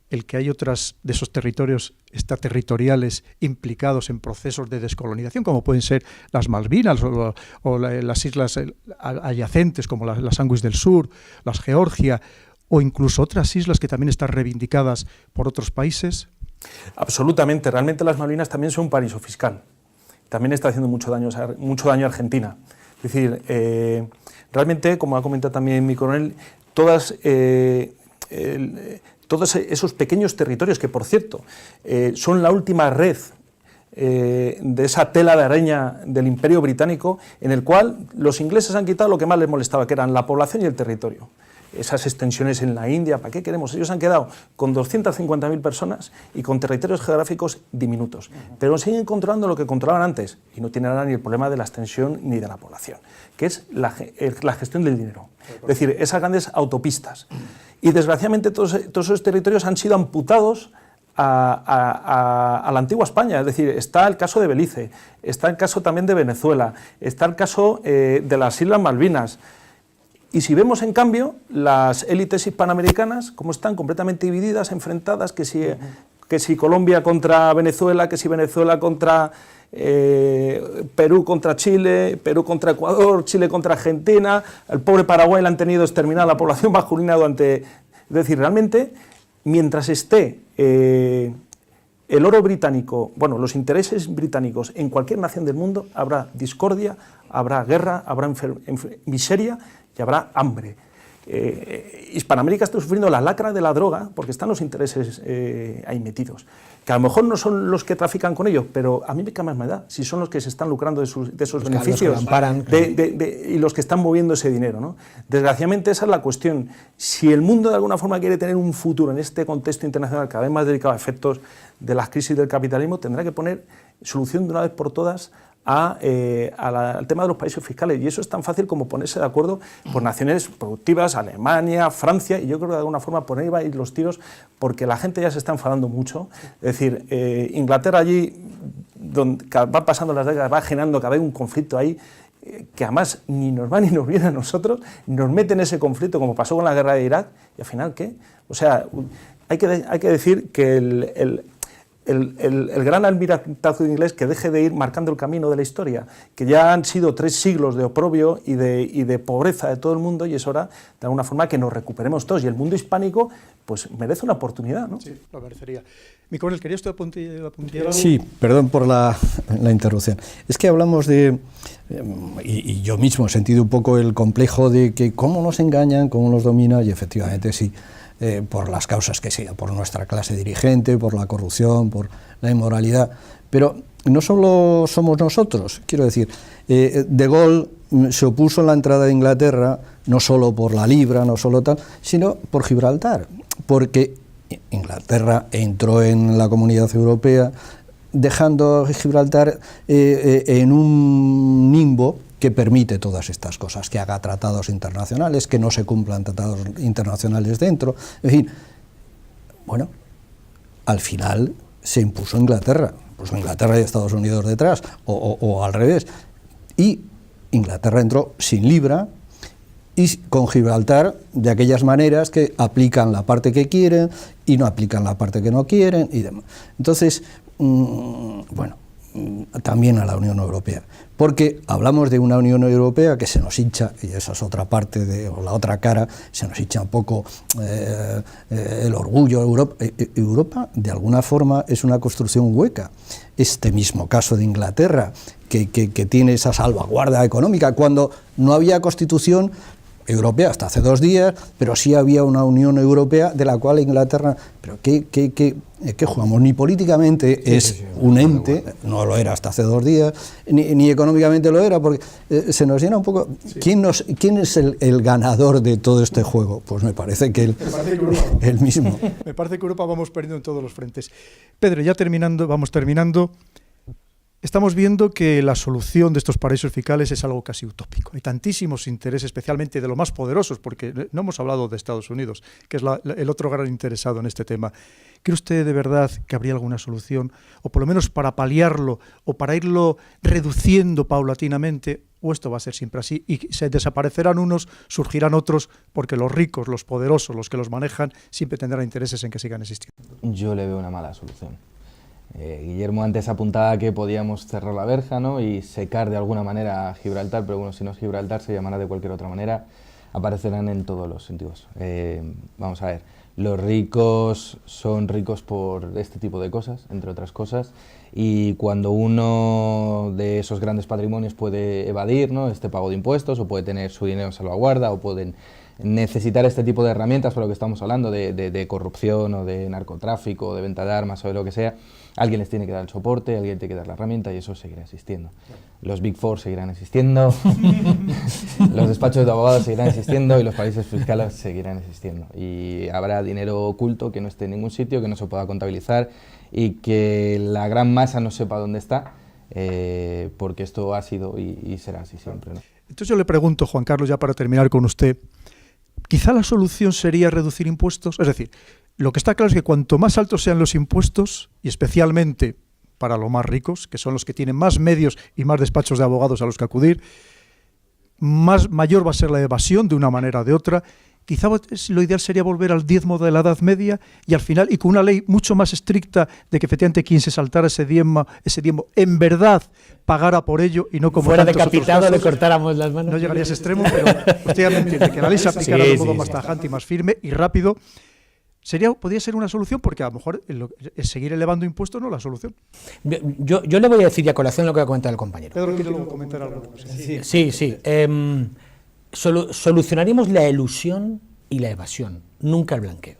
el que hay otras de esos territorios extraterritoriales implicados en procesos de descolonización, como pueden ser las Malvinas o las islas adyacentes, como las Sandwich del Sur, las Georgia, o incluso otras islas que también están reivindicadas por otros países? Absolutamente. Realmente las Malvinas también son un paraíso fiscal. También está haciendo mucho daño a Argentina. Es decir, realmente, como ha comentado también mi coronel, todos esos pequeños territorios que, por cierto, son la última red de esa tela de araña del Imperio Británico, en el cual los ingleses han quitado lo que más les molestaba, que eran la población y el territorio. esas extensiones en la India, ¿para qué queremos? Ellos han quedado con 250.000 personas y con territorios geográficos diminutos, pero siguen controlando lo que controlaban antes y no tienen ahora ni el problema de la extensión ni de la población, que es la gestión del dinero, es decir, esas grandes autopistas. Y desgraciadamente todos esos territorios han sido amputados a la antigua España, es decir, está el caso de Belice, está el caso también de Venezuela, está el caso de las Islas Malvinas. Y si vemos, en cambio, las élites hispanoamericanas, cómo están completamente divididas, enfrentadas, que si Colombia contra Venezuela, que si Venezuela contra Perú contra Chile, Perú contra Ecuador, Chile contra Argentina, el pobre Paraguay le han tenido exterminada la población masculina durante... Es decir, realmente, mientras esté el oro británico, bueno, los intereses británicos en cualquier nación del mundo, habrá discordia, habrá guerra, habrá miseria y habrá hambre. Hispanoamérica está sufriendo la lacra de la droga porque están los intereses ahí metidos, que a lo mejor no son los que trafican con ellos, pero a mí me más me da si son los que se están lucrando de esos beneficios y los que están moviendo ese dinero, ¿no? Desgraciadamente esa es la cuestión. Si el mundo de alguna forma quiere tener un futuro en este contexto internacional cada vez más dedicado a efectos de las crisis del capitalismo, tendrá que poner solución de una vez por todas al tema de los países fiscales, y eso es tan fácil como ponerse de acuerdo por naciones productivas, Alemania, Francia, y yo creo que de alguna forma por ahí va a ir los tiros, porque la gente ya se está enfadando mucho. Es decir, Inglaterra allí, donde va pasando las décadas, va generando cada vez un conflicto ahí, que además ni nos va ni nos viene a nosotros, nos mete en ese conflicto como pasó con la guerra de Irak, y al final, ¿qué? O sea, hay que decir que el gran almirantazgo inglés que deje de ir marcando el camino de la historia, que ya han sido 3 siglos de oprobio y de pobreza de todo el mundo, y es hora de alguna forma que nos recuperemos todos, y el mundo hispánico pues merece una oportunidad, ¿no? Sí, lo merecería. Mi coronel, ¿quería usted apuntar algo? Sí, perdón por la interrupción. Es que hablamos de, y yo mismo he sentido un poco el complejo de que cómo nos engañan, cómo nos dominan, y efectivamente sí. Por las causas que sea, por nuestra clase dirigente, por la corrupción, por la inmoralidad. Pero no solo somos nosotros, quiero decir, De Gaulle se opuso a la entrada de Inglaterra, no solo por la libra, no solo tal, sino por Gibraltar, porque Inglaterra entró en la Comunidad Europea dejando a Gibraltar en un limbo que permite todas estas cosas, que haga tratados internacionales, que no se cumplan tratados internacionales dentro, en fin. Bueno, al final se impuso Inglaterra, pues Inglaterra y Estados Unidos detrás, o al revés, y Inglaterra entró sin libra y con Gibraltar de aquellas maneras que aplican la parte que quieren y no aplican la parte que no quieren y demás. Entonces, bueno, también a la Unión Europea, porque hablamos de una Unión Europea que se nos hincha, y esa es otra parte, o la otra cara, se nos hincha un poco el orgullo. Europa, de alguna forma, es una construcción hueca. Este mismo caso de Inglaterra, que tiene esa salvaguarda económica, cuando no había constitución europea hasta hace 2 días, pero sí había una Unión Europea de la cual Inglaterra, pero ¿qué jugamos? Ni políticamente es un ente, no lo era hasta hace 2 días, ni económicamente lo era, porque se nos llena un poco. Sí. ¿Quién es el ganador de todo este juego? Pues me parece que el mismo. Me parece que Europa vamos perdiendo en todos los frentes. Pedro, ya vamos terminando. Estamos viendo que la solución de estos paraísos fiscales es algo casi utópico. Hay tantísimos intereses, especialmente de los más poderosos, porque no hemos hablado de Estados Unidos, que es el otro gran interesado en este tema. ¿Cree usted de verdad que habría alguna solución, o por lo menos para paliarlo, o para irlo reduciendo paulatinamente, o esto va a ser siempre así, y se desaparecerán unos, surgirán otros, porque los ricos, los poderosos, los que los manejan, siempre tendrán intereses en que sigan existiendo? Yo le veo una mala solución. Guillermo antes apuntaba que podíamos cerrar la verja, ¿no?, y secar de alguna manera a Gibraltar, pero bueno, si no es Gibraltar se llamará de cualquier otra manera, aparecerán en todos los sentidos. Vamos a ver, los ricos son ricos por este tipo de cosas, entre otras cosas, y cuando uno de esos grandes patrimonios puede evadir, ¿no?, este pago de impuestos, o puede tener su dinero en salvaguarda, o pueden necesitar este tipo de herramientas para lo que estamos hablando, de corrupción o de narcotráfico, o de venta de armas o de lo que sea, alguien les tiene que dar el soporte, alguien tiene que dar la herramienta y eso seguirá existiendo. Los Big Four seguirán existiendo, los despachos de abogados seguirán existiendo y los paraísos fiscales seguirán existiendo. Y habrá dinero oculto que no esté en ningún sitio, que no se pueda contabilizar y que la gran masa no sepa dónde está, porque esto ha sido y será así siempre, ¿no? Entonces yo le pregunto, Juan Carlos, ya para terminar con usted, quizá la solución sería reducir impuestos. Es decir, lo que está claro es que cuanto más altos sean los impuestos, y especialmente para los más ricos, que son los que tienen más medios y más despachos de abogados a los que acudir, mayor va a ser la evasión de una manera o de otra. Quizá lo ideal sería volver al diezmo de la Edad Media y al final, y con una ley mucho más estricta de que efectivamente quien se saltara ese diezmo en verdad pagara por ello y no como fuera tantos decapitado otros le casos. cortáramos las manos. No llegaría a ese extremo, pero usted ya me entiende, que la ley se aplicara de un modo más tajante y más firme y rápido. Podría ser una solución, porque a lo mejor seguir elevando impuestos no es la solución. Yo le voy a decir ya a colación lo que ha comentado el compañero. Pedro, quiere luego comentar algo. Sí. Solucionaríamos la elusión y la evasión, nunca el blanqueo.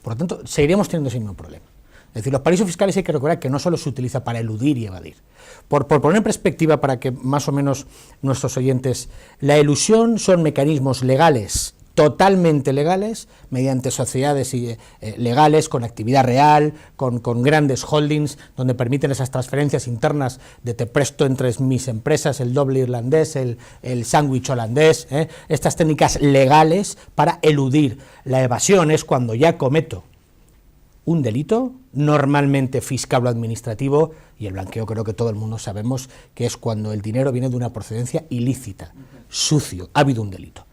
Por lo tanto, seguiríamos teniendo ese mismo problema. Es decir, los paraísos fiscales hay que recordar que no solo se utiliza para eludir y evadir. Por poner en perspectiva para que más o menos nuestros oyentes, la elusión son mecanismos legales, totalmente legales, mediante sociedades legales, con actividad real, con grandes holdings, donde permiten esas transferencias internas de te presto entre mis empresas, el doble irlandés, el sándwich holandés, estas técnicas legales para eludir. La evasión es cuando ya cometo un delito, normalmente fiscal o administrativo, y el blanqueo creo que todo el mundo sabemos que es cuando el dinero viene de una procedencia ilícita, sucio, ha habido un delito.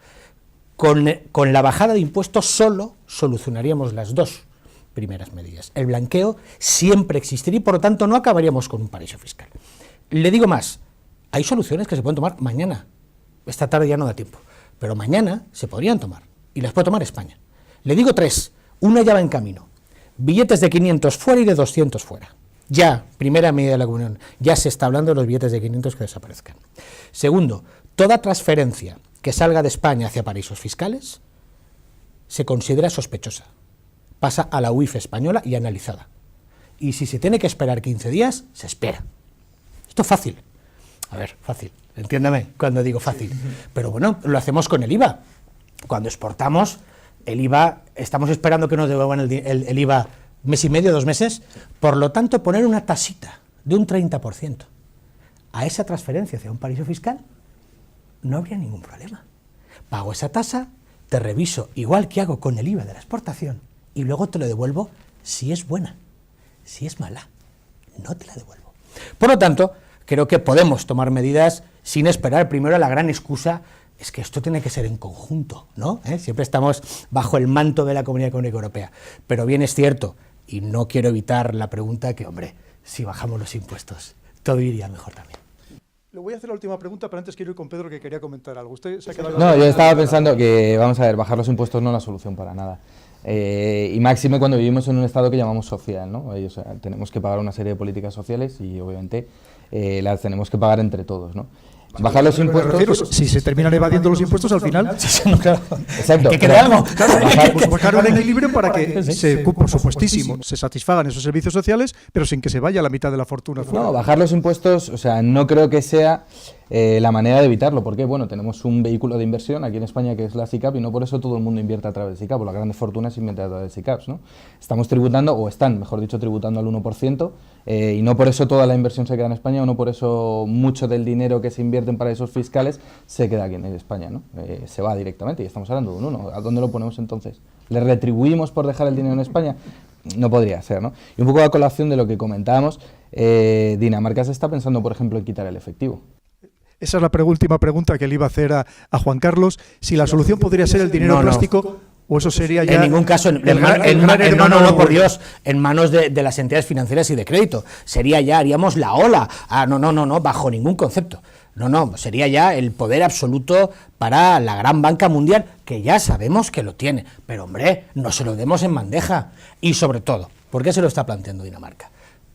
Con la bajada de impuestos solo solucionaríamos las dos primeras medidas. El blanqueo siempre existiría y por lo tanto no acabaríamos con un paraíso fiscal. Le digo más, hay soluciones que se pueden tomar mañana. Esta tarde ya no da tiempo, pero mañana se podrían tomar y las puede tomar España. Le digo tres, una ya va en camino. Billetes de 500 fuera y de 200 fuera. Ya, primera medida de la Comunión, ya se está hablando de los billetes de 500 que desaparezcan. Segundo, toda transferencia que salga de España hacia paraísos fiscales se considera sospechosa. Pasa a la UIF española y analizada. Y si se tiene que esperar 15 días, se espera. Esto es fácil. A ver, fácil. Entiéndame cuando digo fácil. Pero bueno, lo hacemos con el IVA. Cuando exportamos, el IVA, estamos esperando que nos devuelvan el IVA mes y medio, 2 meses. Por lo tanto, poner una tasita de un 30% a esa transferencia hacia un paraíso fiscal, no habría ningún problema. Pago esa tasa, te reviso igual que hago con el IVA de la exportación y luego te lo devuelvo si es buena. Si es mala, no te la devuelvo. Por lo tanto, creo que podemos tomar medidas sin esperar primero a la gran excusa, es que esto tiene que ser en conjunto, ¿no? Siempre estamos bajo el manto de la Comunidad Económica Europea. Pero bien es cierto, y no quiero evitar la pregunta que, hombre, si bajamos los impuestos, todo iría mejor también. Le voy a hacer la última pregunta, pero antes quiero ir con Pedro, que quería comentar algo. ¿Usted se ha quedado? No, yo estaba pensando que, vamos a ver, bajar los impuestos no es la solución para nada. Y máxime cuando vivimos en un estado que llamamos social, ¿no? O sea, tenemos que pagar una serie de políticas sociales y obviamente las tenemos que pagar entre todos, ¿no? Bajar los impuestos. Si se terminan evadiendo los impuestos al final, Exacto. ¿Que quede algo? pues buscar un equilibrio para que por supuestísimo, se satisfagan esos servicios sociales, pero sin que se vaya la mitad de la fortuna fuera. No, bajar los impuestos, o sea, no creo que sea la manera de evitarlo, porque bueno, tenemos un vehículo de inversión aquí en España que es la SICAP y no por eso todo el mundo invierte a través de SICAP, o las grandes fortunas invierten a través de SICAPs, ¿no? Estamos tributando, o están, mejor dicho, tributando al 1%, y no por eso toda la inversión se queda en España, o no por eso mucho del dinero que se invierte en paraísos fiscales se queda aquí en España, ¿no? Se va directamente, y estamos hablando de un 1. ¿A dónde lo ponemos entonces? ¿Le retribuimos por dejar el dinero en España? No podría ser, ¿no? Y un poco a colación de lo que comentábamos, Dinamarca se está pensando, por ejemplo, en quitar el efectivo. Esa es la última pregunta que le iba a hacer a Juan Carlos. Si la solución podría ser el dinero plástico, o eso sería ya... En ningún caso, no, por Dios, en manos de las entidades financieras y de crédito. Sería ya, haríamos la ola. No, bajo ningún concepto. No, sería ya el poder absoluto para la gran banca mundial, que ya sabemos que lo tiene. Pero, hombre, no se lo demos en bandeja. Y sobre todo, ¿por qué se lo está planteando Dinamarca?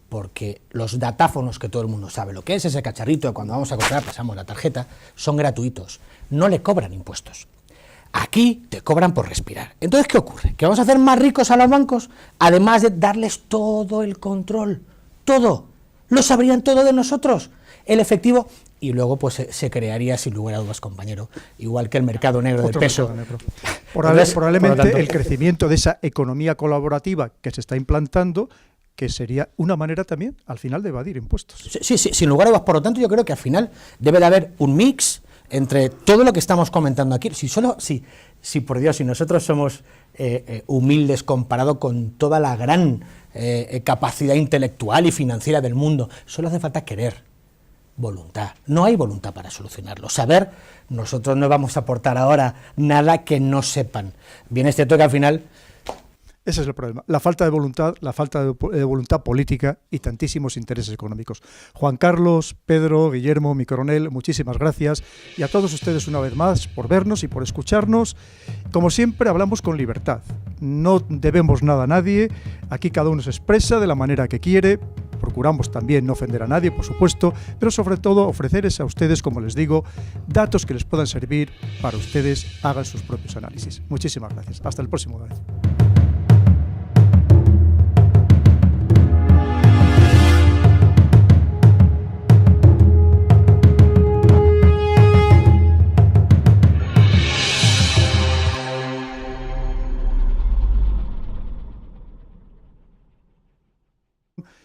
Porque los datáfonos, que todo el mundo sabe lo que es, ese cacharrito de cuando vamos a comprar, pasamos la tarjeta, son gratuitos, no le cobran impuestos. Aquí te cobran por respirar. Entonces, ¿qué ocurre? ¿Que vamos a hacer más ricos a los bancos? Además de darles todo el control, todo. Lo sabrían todo de nosotros, el efectivo, y luego pues se crearía, sin lugar a dudas, compañero, igual que el mercado negro del peso. Probablemente el crecimiento de esa economía colaborativa que se está implantando, que sería una manera también, al final, de evadir impuestos. Sí, sin lugar a dudas. Por lo tanto, yo creo que al final debe de haber un mix entre todo lo que estamos comentando aquí. Si por Dios, si nosotros somos humildes comparado con toda la gran capacidad intelectual y financiera del mundo, solo hace falta querer, voluntad. No hay voluntad para solucionarlo. Saber, nosotros no vamos a aportar ahora nada que no sepan. Bien es cierto que al final... Ese es el problema, la falta de voluntad política y tantísimos intereses económicos. Juan Carlos, Pedro, Guillermo, mi coronel, muchísimas gracias, y a todos ustedes una vez más por vernos y por escucharnos. Como siempre, hablamos con libertad, no debemos nada a nadie, aquí cada uno se expresa de la manera que quiere, procuramos también no ofender a nadie, por supuesto, pero sobre todo ofrecerles a ustedes, como les digo, datos que les puedan servir para ustedes hagan sus propios análisis. Muchísimas gracias, hasta el próximo vez.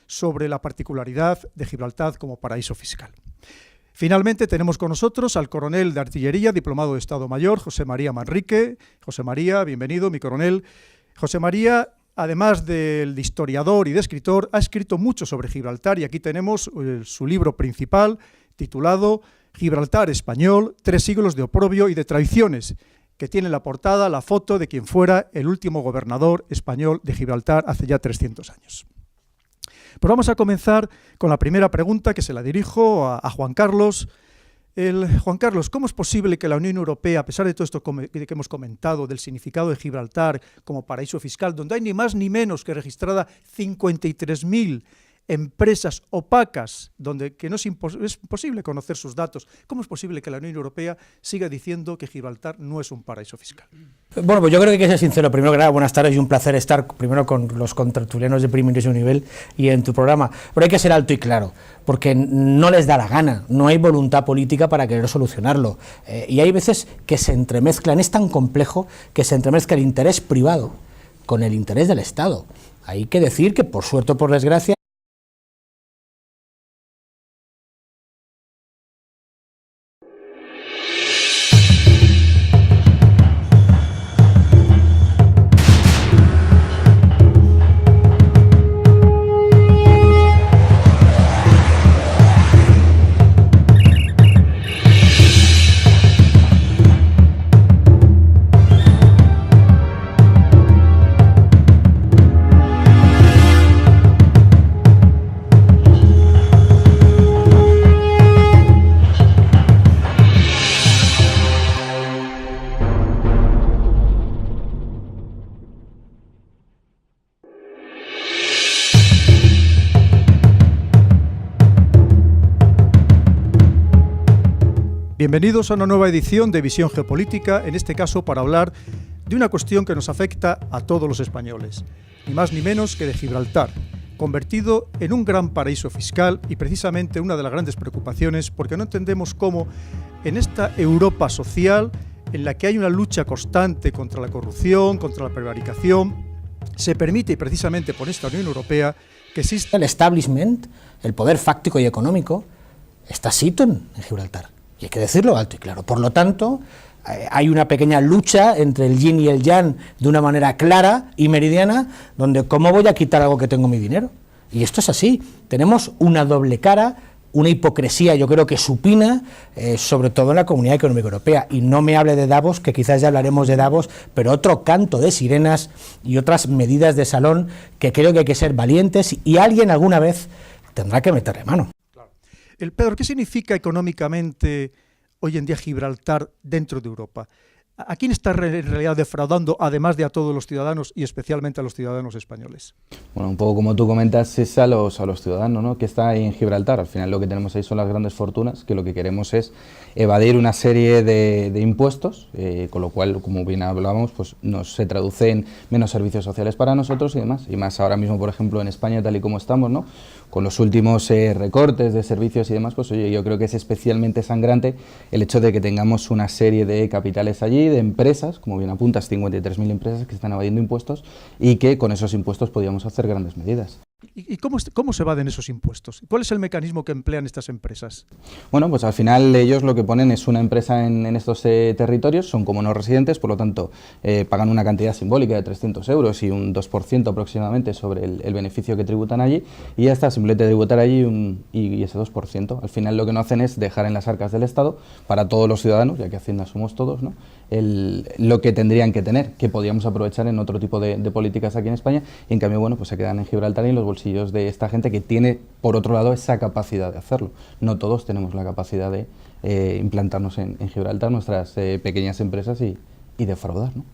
Sobre la particularidad de Gibraltar como paraíso fiscal. Finalmente tenemos con nosotros al coronel de artillería, diplomado de Estado Mayor, José María Manrique. José María, bienvenido, mi coronel. José María, además de historiador y de escritor, ha escrito mucho sobre Gibraltar y aquí tenemos su libro principal titulado Gibraltar español, 3 siglos de oprobio y de traiciones, que tiene en la portada la foto de quien fuera el último gobernador español de Gibraltar hace ya 300 años. Pero vamos a comenzar con la primera pregunta que se la dirijo a Juan Carlos. Juan Carlos, ¿cómo es posible que la Unión Europea, a pesar de todo esto que hemos comentado, del significado de Gibraltar como paraíso fiscal, donde hay ni más ni menos que registrada 53.000 empresas opacas, que no es imposible conocer sus datos, ¿cómo es posible que la Unión Europea siga diciendo que Gibraltar no es un paraíso fiscal? Bueno, pues yo creo que hay que ser sincero. Primero que nada, buenas tardes y un placer estar primero con los contertulianos de primerísimo nivel y en tu programa. Pero hay que ser alto y claro, porque no les da la gana, no hay voluntad política para querer solucionarlo. Y hay veces que se entremezclan, es tan complejo que se entremezcla el interés privado con el interés del Estado. Hay que decir que, por suerte o por desgracia, Bienvenidos a una nueva edición de Visión Geopolítica, en este caso para hablar de una cuestión que nos afecta a todos los españoles, ni más ni menos que de Gibraltar, convertido en un gran paraíso fiscal y precisamente una de las grandes preocupaciones porque no entendemos cómo en esta Europa social, en la que hay una lucha constante contra la corrupción, contra la prevaricación, se permite, y precisamente por esta Unión Europea, que exista el establishment, el poder fáctico y económico, está sito en Gibraltar. Y hay que decirlo alto y claro. Por lo tanto, hay una pequeña lucha entre el yin y el yang de una manera clara y meridiana, donde ¿cómo voy a quitar algo que tengo mi dinero? Y esto es así. Tenemos una doble cara, una hipocresía, yo creo que supina, sobre todo en la Comunidad Económica Europea. Y no me hable de Davos, que quizás ya hablaremos de Davos, pero otro canto de sirenas y otras medidas de salón que creo que hay que ser valientes y alguien alguna vez tendrá que meterle mano. Pedro, ¿qué significa económicamente hoy en día Gibraltar dentro de Europa? ¿A quién está en realidad defraudando, además de a todos los ciudadanos y especialmente a los ciudadanos españoles? Bueno, un poco como tú comentas, es a los ciudadanos, ¿no?, que está ahí en Gibraltar. Al final lo que tenemos ahí son las grandes fortunas, que lo que queremos es evadir una serie de impuestos, con lo cual, como bien hablábamos, pues se traduce en menos servicios sociales para nosotros y demás. Y más ahora mismo, por ejemplo, en España, tal y como estamos, ¿no?, con los últimos recortes de servicios y demás, pues oye, yo creo que es especialmente sangrante el hecho de que tengamos una serie de capitales allí, de empresas, como bien apuntas, 53.000 empresas que están evadiendo impuestos y que con esos impuestos podíamos hacer grandes medidas. ¿Y cómo se evaden esos impuestos? ¿Cuál es el mecanismo que emplean estas empresas? Bueno, pues al final ellos lo que ponen es una empresa en estos territorios, son como no residentes, por lo tanto pagan una cantidad simbólica de 300 euros y un 2% aproximadamente sobre el beneficio que tributan allí, y ya está, simplemente tributar allí y ese 2%. Al final lo que no hacen es dejar en las arcas del Estado, para todos los ciudadanos, ya que Hacienda somos todos, ¿no?, lo que tendrían que tener, que podríamos aprovechar en otro tipo de políticas aquí en España, y en cambio, bueno, pues se quedan en Gibraltar y en los bolsillos de esta gente que tiene, por otro lado, esa capacidad de hacerlo. No todos tenemos la capacidad de implantarnos en Gibraltar, nuestras pequeñas empresas y defraudar, ¿no?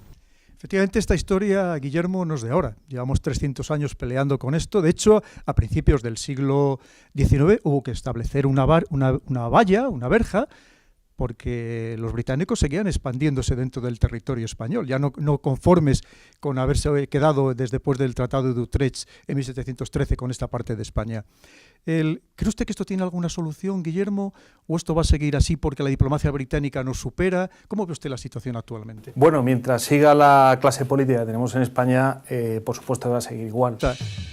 Efectivamente, esta historia, Guillermo, no es de ahora. Llevamos 300 años peleando con esto. De hecho, a principios del siglo XIX hubo que establecer una valla, una verja, porque los británicos seguían expandiéndose dentro del territorio español, ya no conformes con haberse quedado después del Tratado de Utrecht en 1713 con esta parte de España. ¿Cree usted que esto tiene alguna solución, Guillermo, o esto va a seguir así porque la diplomacia británica nos supera? ¿Cómo ve usted la situación actualmente? Bueno, mientras siga la clase política que tenemos en España, por supuesto va a seguir igual.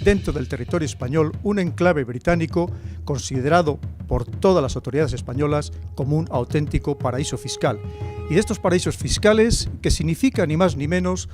Dentro del territorio español, un enclave británico considerado por todas las autoridades españolas como un auténtico paraíso fiscal. Y de estos paraísos fiscales, que significa ni más ni menos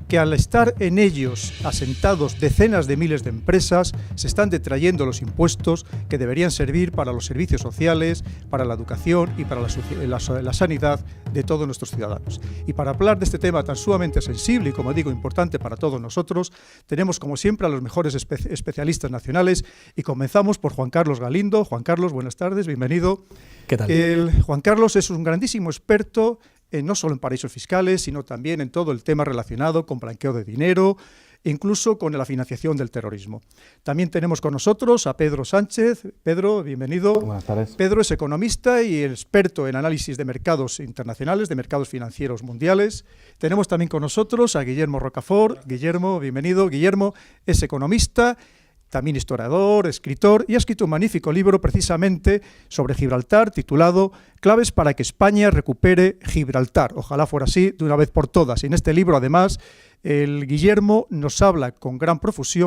que al estar en ellos asentados decenas de miles de empresas, se están detrayendo los impuestos que deberían servir para los servicios sociales, para la educación y para la sanidad de todos nuestros ciudadanos. Y para hablar de este tema tan sumamente sensible y, como digo, importante para todos nosotros, tenemos como siempre a los mejores especialistas nacionales y comenzamos por Juan Carlos Galindo. Juan Carlos, buenas tardes, bienvenido. ¿Qué tal? Juan Carlos es un grandísimo experto no solo en paraísos fiscales, sino también en todo el tema relacionado con blanqueo de dinero, incluso con la financiación del terrorismo. También tenemos con nosotros a Pedro Sánchez. Pedro, bienvenido. Buenas tardes. Pedro es economista y experto en análisis de mercados internacionales, de mercados financieros mundiales. Tenemos también con nosotros a Guillermo Rocafort. Guillermo, bienvenido. Guillermo es economista, también historiador, escritor, y ha escrito un magnífico libro precisamente sobre Gibraltar, titulado Claves para que España recupere Gibraltar. Ojalá fuera así de una vez por todas. Y en este libro, además, el Guillermo nos habla con gran profusión